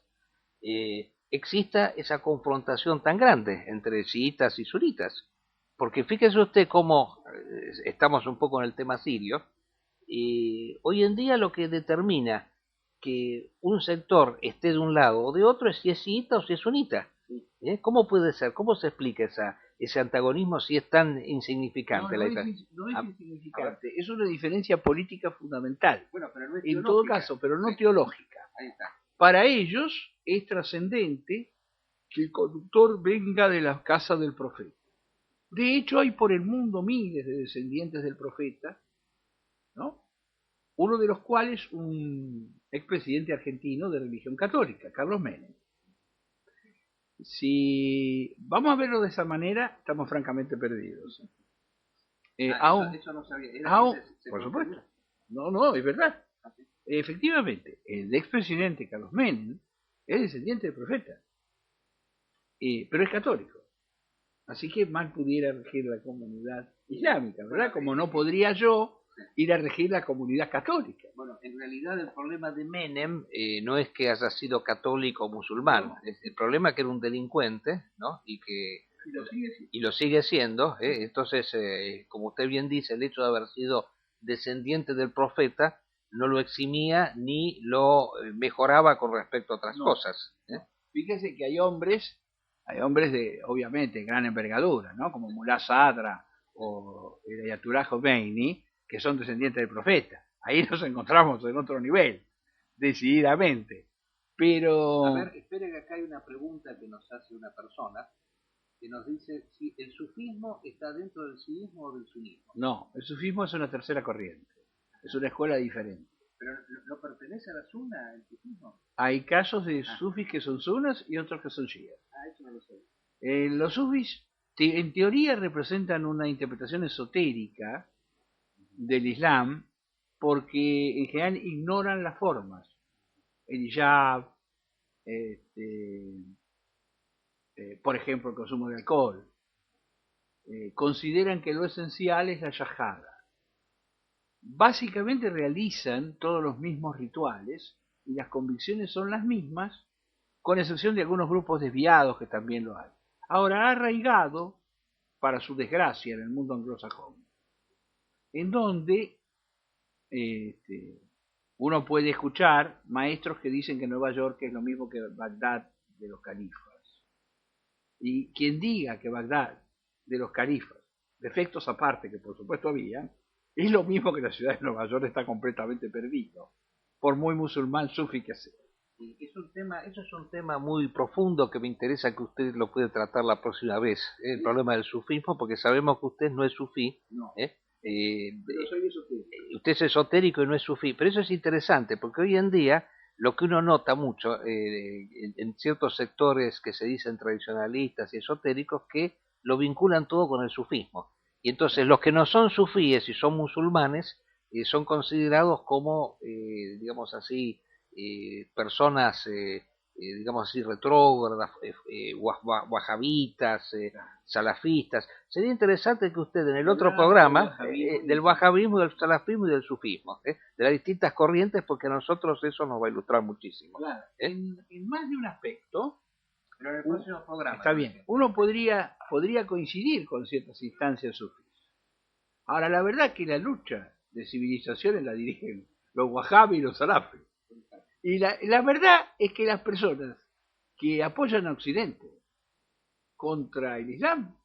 exista esa confrontación tan grande entre chiitas y sunitas? Porque fíjese usted cómo estamos un poco en el tema sirio, y hoy en día lo que determina que un sector esté de un lado o de otro es si es chiita o si es sunita. ¿Cómo puede ser? ¿Cómo se explica ese antagonismo si es tan insignificante? No es insignificante, es una diferencia política fundamental. Bueno, pero no es en todo caso, pero no teológica. Ahí está. Para ellos es trascendente que el conductor venga de la casa del profeta. De hecho, hay por el mundo miles de descendientes del profeta ¿no? Uno de los cuales un expresidente argentino de religión católica, Carlos Menem. Si vamos a verlo de esa manera, estamos francamente perdidos. Eso no sabía. Por supuesto. No, es verdad. Efectivamente, el expresidente Carlos Menem es descendiente del profeta, pero es católico. Así que mal pudiera regir la comunidad islámica, ¿verdad? Como no podría yo ir a regir la comunidad católica. Bueno, en realidad el problema de Menem no es que haya sido católico o musulmán, no. Es el problema es que era un delincuente, ¿no? Y lo sigue siendo, entonces, como usted bien dice, el hecho de haber sido descendiente del profeta no lo eximía ni lo mejoraba con respecto a otras cosas. Fíjese que hay hombres de, obviamente, gran envergadura, ¿no? Como Mullah Sadra o el Ayatollah Khomeini, que son descendientes del profeta. Ahí nos encontramos en otro nivel, decididamente. Pero... A ver, espere que acá hay una pregunta que nos hace una persona, que nos dice si el sufismo está dentro del siismo o del sunismo. No, el sufismo es una tercera corriente, es una escuela diferente. ¿Pero no pertenece a la suna el sufismo? Hay casos de sufis que son sunas y otros que son shias. Eso no lo sé. Los sufis, en teoría, representan una interpretación esotérica del Islam, porque en general ignoran las formas. El hijab, por ejemplo, el consumo de alcohol. Consideran que lo esencial es la yajada. Básicamente realizan todos los mismos rituales y las convicciones son las mismas, con excepción de algunos grupos desviados que también lo hay. Ahora, ha arraigado, para su desgracia, en el mundo anglosajón, en donde uno puede escuchar maestros que dicen que Nueva York es lo mismo que Bagdad de los califas. Y quien diga que Bagdad de los califas, defectos aparte que por supuesto había, es lo mismo que la ciudad de Nueva York está completamente perdido, por muy musulmán sufi que sea. Eso es un tema muy profundo que me interesa que usted lo puede tratar la próxima vez, el problema del sufismo, porque sabemos que usted no es sufí. No. Pero soy esotérico. Usted es esotérico y no es sufí, pero eso es interesante, porque hoy en día lo que uno nota mucho en ciertos sectores que se dicen tradicionalistas y esotéricos, que lo vinculan todo con el sufismo. Y entonces los que no son sufíes y son musulmanes son considerados como, digamos así, personas, digamos así, retrógradas, wahabitas, salafistas. Sería interesante que usted en el otro programa, del wahabismo, del salafismo y del sufismo, de las distintas corrientes, porque a nosotros eso nos va a ilustrar muchísimo. Claro, en más de un aspecto, pero en el próximo programa. Está bien, uno podría coincidir con ciertas instancias sufís. Ahora, la verdad es que la lucha de civilizaciones la dirigen los wahabis y los salafis. Y la verdad es que las personas que apoyan a Occidente contra el Islam,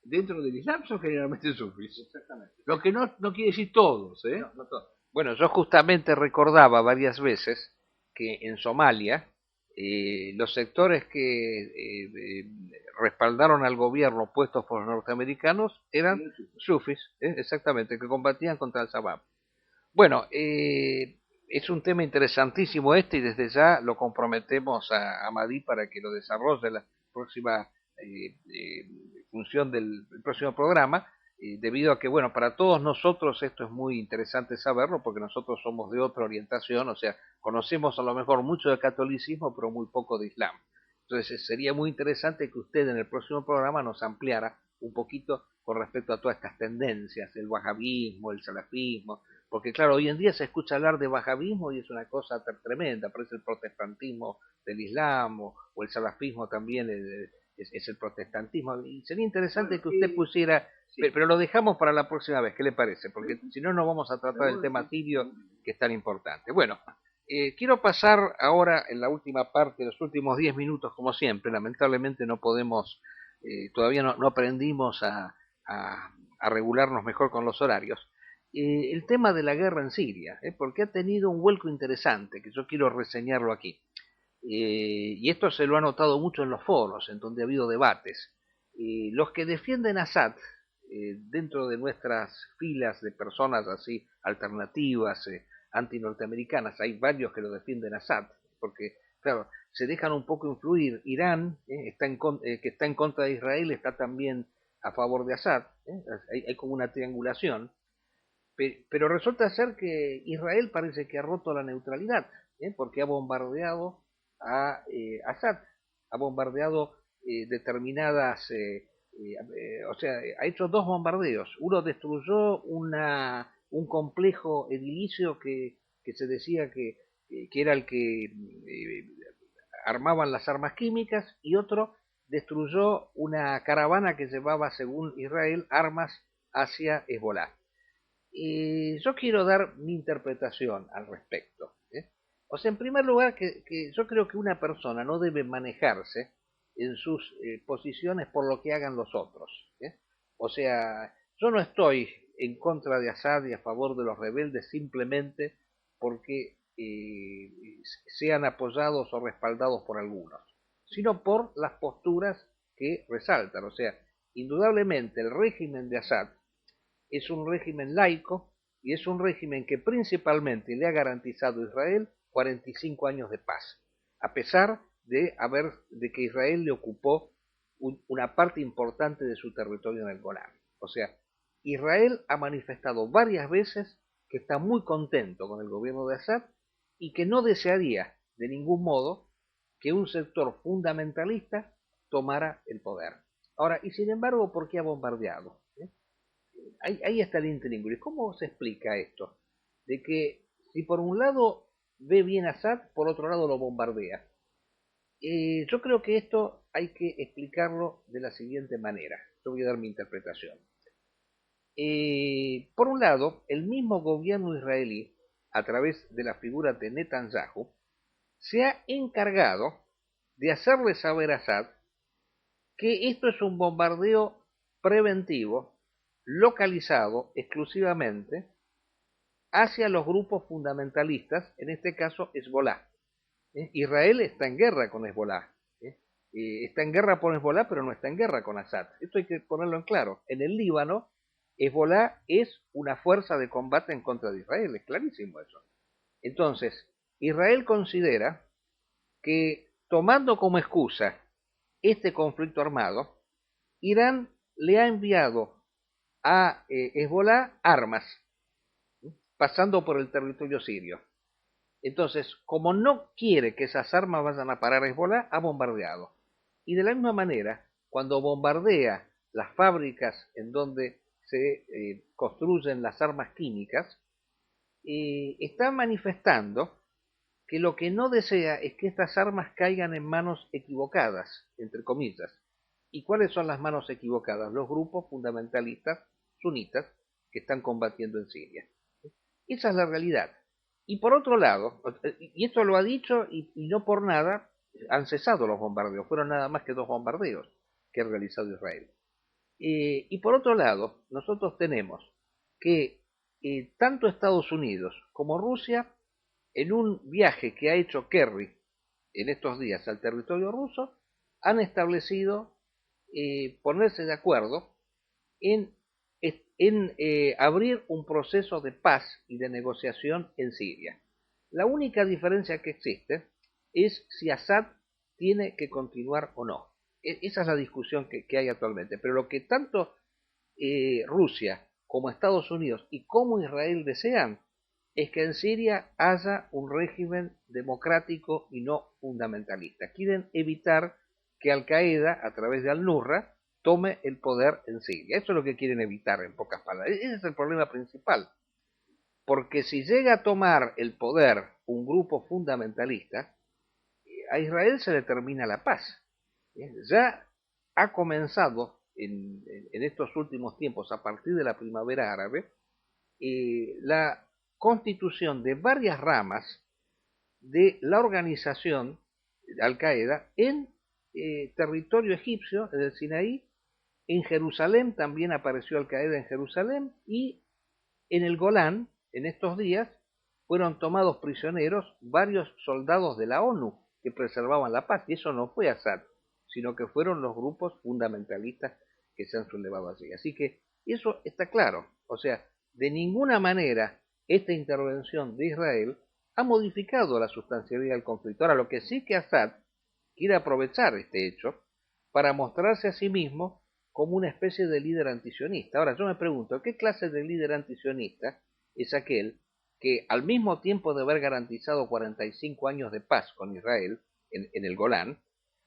dentro del Islam son generalmente sufís. Exactamente. Lo que no quiere decir todos, ¿eh? No todos. Bueno, yo justamente recordaba varias veces que en Somalia los sectores que respaldaron al gobierno puestos por los norteamericanos eran sufis, exactamente, que combatían contra el Shabab. Bueno, es un tema interesantísimo y desde ya lo comprometemos a Madí para que lo desarrolle la próxima función del próximo programa, debido a que, bueno, para todos nosotros esto es muy interesante saberlo, porque nosotros somos de otra orientación, o sea, conocemos a lo mejor mucho de catolicismo, pero muy poco de Islam. Entonces sería muy interesante que usted en el próximo programa nos ampliara un poquito con respecto a todas estas tendencias, el wahabismo, el salafismo, porque claro, hoy en día se escucha hablar de wahabismo y es una cosa tremenda, parece el protestantismo del Islam, o el salafismo también es el protestantismo, y sería interesante que usted pusiera, pero lo dejamos para la próxima vez, ¿qué le parece? Porque si no, no vamos a tratar el tema sirio, que es tan importante. Bueno, quiero pasar ahora en la última parte, los últimos 10 minutos, como siempre, lamentablemente no podemos, todavía no aprendimos a regularnos mejor con los horarios. El tema de la guerra en Siria, porque ha tenido un vuelco interesante, que yo quiero reseñarlo aquí. Y esto se lo ha notado mucho en los foros, en donde ha habido debates. Los que defienden a Assad dentro de nuestras filas de personas así alternativas, anti-norteamericanas, hay varios que lo defienden a Assad, porque, claro, se dejan un poco influir. Irán, que está en contra de Israel, está también a favor de Assad. Hay como una triangulación. Pero resulta ser que Israel parece que ha roto la neutralidad, porque ha bombardeado a Assad, ha bombardeado determinadas, o sea, ha hecho dos bombardeos. Uno destruyó un complejo edilicio que se decía que era el que armaban las armas químicas, y otro destruyó una caravana que llevaba, según Israel, armas hacia Hezbollah. Yo quiero dar mi interpretación al respecto. O sea, en primer lugar, que yo creo que una persona no debe manejarse en sus posiciones por lo que hagan los otros. O sea, yo no estoy en contra de Assad y a favor de los rebeldes simplemente porque sean apoyados o respaldados por algunos, sino por las posturas que resaltan. O sea, indudablemente el régimen de Assad es un régimen laico y es un régimen que principalmente le ha garantizado a Israel 45 años de paz, a pesar de que Israel le ocupó una parte importante de su territorio en el Golán. O sea, Israel ha manifestado varias veces que está muy contento con el gobierno de Assad y que no desearía de ningún modo que un sector fundamentalista tomara el poder. Ahora, y sin embargo, ¿por qué ha bombardeado? Ahí está el intríngulis. ¿Cómo se explica esto? De que si por un lado ve bien a Assad, por otro lado lo bombardea. Yo creo que esto hay que explicarlo de la siguiente manera. Yo voy a dar mi interpretación. Por un lado, el mismo gobierno israelí, a través de la figura de Netanyahu, se ha encargado de hacerle saber a Assad que esto es un bombardeo preventivo, localizado exclusivamente hacia los grupos fundamentalistas, en este caso Hezbollah. Israel está en guerra con Hezbollah. Está en guerra por Hezbollah, pero no está en guerra con Assad. Esto hay que ponerlo en claro. En el Líbano, Hezbollah es una fuerza de combate en contra de Israel, es clarísimo eso. Entonces, Israel considera que, tomando como excusa este conflicto armado, Irán le ha enviado a Hezbollah armas, pasando por el territorio sirio. Entonces, como no quiere que esas armas vayan a parar a Hezbollah, ha bombardeado. Y de la misma manera, cuando bombardea las fábricas en donde se construyen las armas químicas, está manifestando que lo que no desea es que estas armas caigan en manos equivocadas, entre comillas. ¿Y cuáles son las manos equivocadas? Los grupos fundamentalistas sunitas que están combatiendo en Siria. Esa es la realidad. Y por otro lado, y esto lo ha dicho y no por nada han cesado los bombardeos, fueron nada más que 2 bombardeos que ha realizado Israel. Y por otro lado, nosotros tenemos que tanto Estados Unidos como Rusia, en un viaje que ha hecho Kerry en estos días al territorio ruso, han establecido ponerse de acuerdo en abrir un proceso de paz y de negociación en Siria. La única diferencia que existe es si Assad tiene que continuar o no. Esa es la discusión que hay actualmente. Pero lo que tanto Rusia como Estados Unidos y como Israel desean es que en Siria haya un régimen democrático y no fundamentalista. Quieren evitar que Al-Qaeda, a través de Al-Nusra, tome el poder en Siria. Eso es lo que quieren evitar, en pocas palabras. Ese es el problema principal. Porque si llega a tomar el poder un grupo fundamentalista, a Israel se le termina la paz. Ya ha comenzado en estos últimos tiempos, a partir de la primavera árabe, la constitución de varias ramas de la organización Al-Qaeda en territorio egipcio, en el Sinaí. En Jerusalén también apareció Al-Qaeda en Jerusalén, y en el Golán, en estos días, fueron tomados prisioneros varios soldados de la ONU que preservaban la paz, y eso no fue Assad, sino que fueron los grupos fundamentalistas que se han sublevado allí. Así que Y eso está claro. O sea, de ninguna manera esta intervención de Israel ha modificado la sustancialidad del conflicto. Ahora, lo que sí que Assad quiere aprovechar este hecho para mostrarse a sí mismo como una especie de líder antisionista. Ahora, yo me pregunto, ¿qué clase de líder antisionista es aquel que al mismo tiempo de haber garantizado 45 años de paz con Israel en el Golán,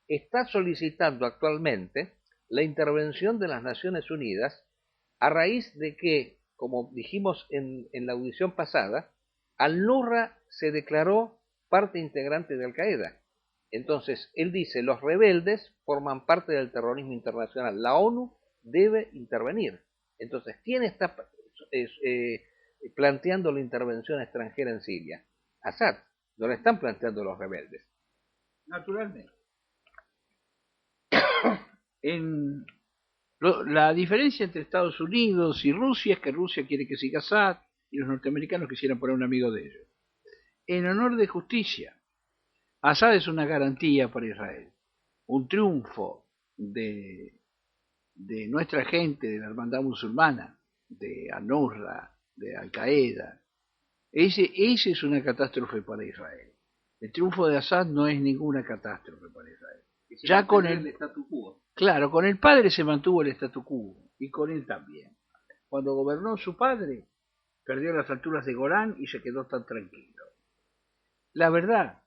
está solicitando actualmente la intervención de las Naciones Unidas a raíz de que, como dijimos en la audición pasada, Al-Nusra se declaró parte integrante de Al-Qaeda? Entonces, él dice, los rebeldes forman parte del terrorismo internacional, la ONU debe intervenir. Entonces, ¿quién está planteando la intervención extranjera en Siria? Assad, no la están planteando los rebeldes. Naturalmente. La diferencia entre Estados Unidos y Rusia es que Rusia quiere que siga Assad y los norteamericanos quisieran poner un amigo de ellos. En honor de justicia, Assad es una garantía para Israel, un triunfo de nuestra gente, de la hermandad musulmana, de Al-Nusra, de Al-Qaeda. Ese es una catástrofe para Israel. El triunfo de Assad no es ninguna catástrofe para Israel. Ya con el statu quo. Claro, con el padre se mantuvo el statu quo y con él también. Cuando gobernó su padre, perdió las alturas de Golán y se quedó tan tranquilo. La verdad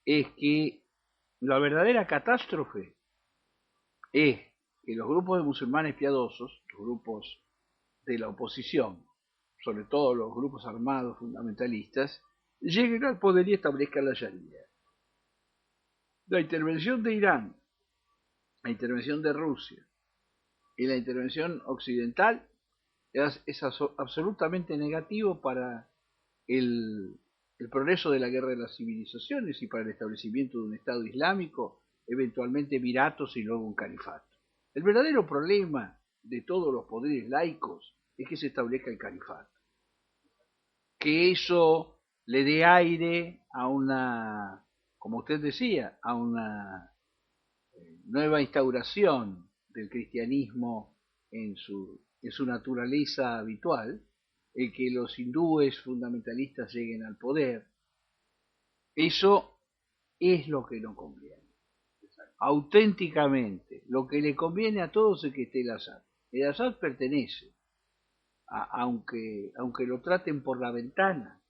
es que la verdadera catástrofe es que los grupos de musulmanes piadosos, los grupos de la oposición, sobre todo los grupos armados fundamentalistas, lleguen al poder y establezcan la Sharia. La intervención de Irán, la intervención de Rusia y la intervención occidental es absolutamente negativo para el progreso de la guerra de las civilizaciones y para el establecimiento de un Estado islámico, eventualmente emiratos y luego un califato. El verdadero problema de todos los poderes laicos es que se establezca el califato. Que eso le dé aire a una, como usted decía, a una nueva instauración del cristianismo en su naturaleza habitual, el que los hindúes fundamentalistas lleguen al poder. Eso es lo que no conviene. Auténticamente, lo que le conviene a todos es que esté el Assad. El Assad pertenece, aunque lo traten por la ventana,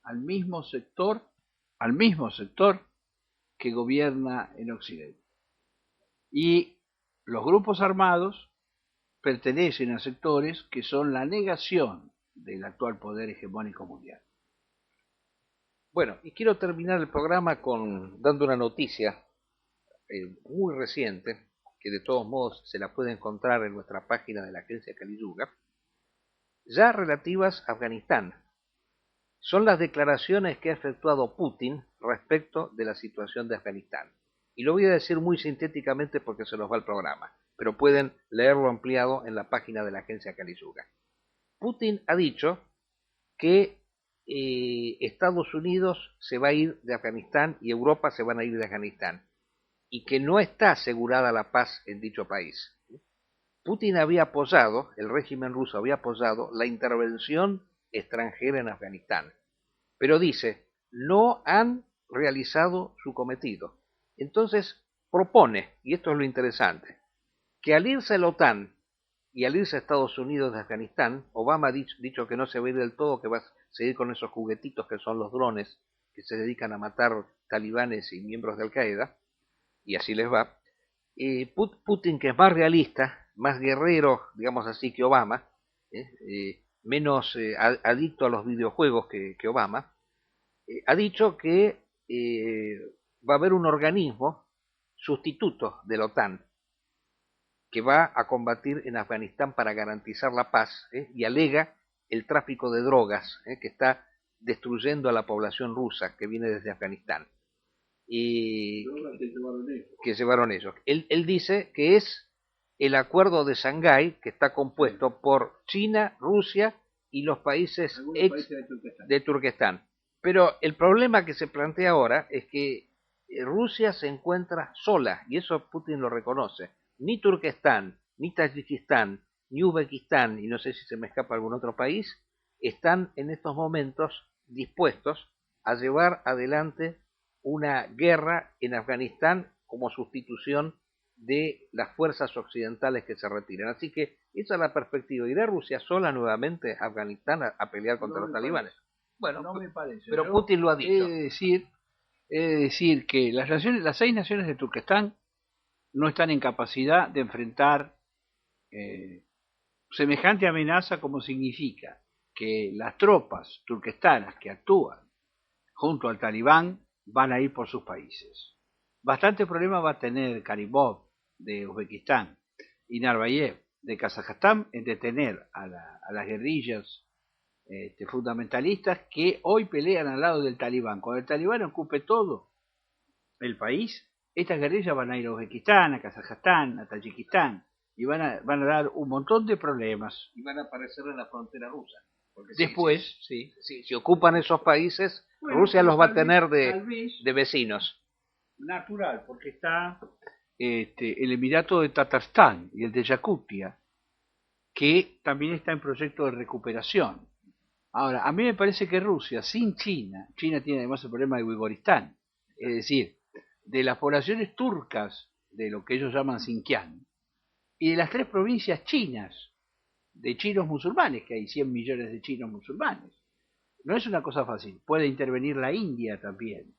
al mismo sector que gobierna en Occidente. Y los grupos armados pertenecen a sectores que son la negación del actual poder hegemónico mundial. Bueno, y quiero terminar el programa dando una noticia muy reciente, que de todos modos se la puede encontrar en nuestra página de la agencia Kali Yuga, ya relativas a Afganistán. Son las declaraciones que ha efectuado Putin respecto de la situación de Afganistán. Y lo voy a decir muy sintéticamente porque se nos va el programa, pero pueden leerlo ampliado en la página de la agencia Kali Yuga. Putin ha dicho que Estados Unidos se va a ir de Afganistán y Europa se van a ir de Afganistán, y que no está asegurada la paz en dicho país. Putin había apoyado, el régimen ruso había apoyado la intervención extranjera en Afganistán, pero dice, no han realizado su cometido. Entonces propone, y esto es lo interesante, que al irse a la OTAN y al irse a Estados Unidos de Afganistán, Obama ha dicho que no se va a ir del todo, que va a seguir con esos juguetitos que son los drones, que se dedican a matar talibanes y miembros de Al-Qaeda, y así les va. Putin, que es más realista, más guerrero, digamos así, que Obama, menos adicto a los videojuegos que Obama, ha dicho que va a haber un organismo sustituto de la OTAN que va a combatir en Afganistán para garantizar la paz, y alega el tráfico de drogas que está destruyendo a la población rusa que viene desde Afganistán. Y que llevaron ellos. Él dice que es el acuerdo de Shanghái, que está compuesto por China, Rusia y los países de Turquestán. Pero el problema que se plantea ahora es que Rusia se encuentra sola, y eso Putin lo reconoce. Ni Turquestán, ni Tayikistán, ni Uzbekistán, y no sé si se me escapa algún otro país, están en estos momentos dispuestos a llevar adelante una guerra en Afganistán como sustitución de las fuerzas occidentales que se retiran. Así que esa es la perspectiva. ¿Irá Rusia sola nuevamente a Afganistán a pelear contra los talibanes? Bueno, no me parece. pero Putin lo ha dicho. He de decir que las 6 naciones de Turquestán no están en capacidad de enfrentar semejante amenaza como significa que las tropas turquestanas que actúan junto al talibán van a ir por sus países. Bastante problema va a tener Karimov de Uzbekistán y Narvayev de Kazajstán en detener a las guerrillas fundamentalistas que hoy pelean al lado del talibán. Cuando el talibán ocupe todo el país, estas guerrillas van a ir a Uzbekistán, a Kazajstán, a Tayikistán y van a dar un montón de problemas. Y van a aparecer en la frontera rusa. Porque después, si ocupan esos países, bueno, Rusia los va a tener de vecinos. Natural, porque está el Emirato de Tatarstán y el de Yakutia, que también está en proyecto de recuperación. Ahora, a mí me parece que Rusia, sin China tiene además el problema de Uigoristán, es decir, de las poblaciones turcas de lo que ellos llaman Xinjiang, y de las 3 provincias chinas, de chinos musulmanes, que hay 100 millones de chinos musulmanes. No es una cosa fácil. Puede intervenir la India también,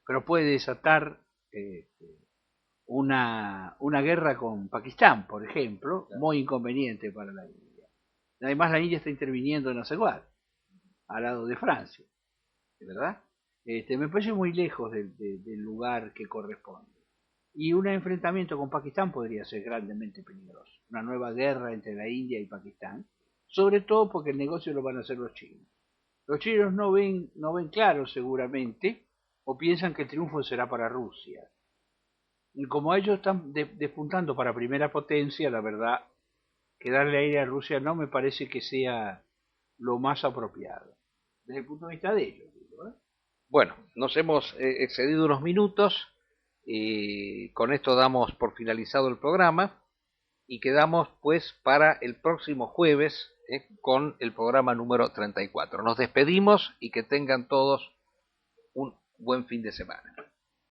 pero puede desatar una guerra con Pakistán, por ejemplo, muy inconveniente para la India. Además, la India está interviniendo en Asewad, al lado de Francia, ¿verdad? Me parece muy lejos del lugar que corresponde. Y un enfrentamiento con Pakistán podría ser grandemente peligroso. Una nueva guerra entre la India y Pakistán, sobre todo porque el negocio lo van a hacer los chinos. Los chinos no ven claro seguramente, o piensan que el triunfo será para Rusia. Y como ellos están despuntando para primera potencia, la verdad que darle aire a Rusia no me parece que sea lo más apropiado, desde el punto de vista de ellos. Bueno, nos hemos excedido unos minutos. Y con esto damos por finalizado el programa y quedamos pues para el próximo jueves con el programa número 34. Nos despedimos y que tengan todos un buen fin de semana.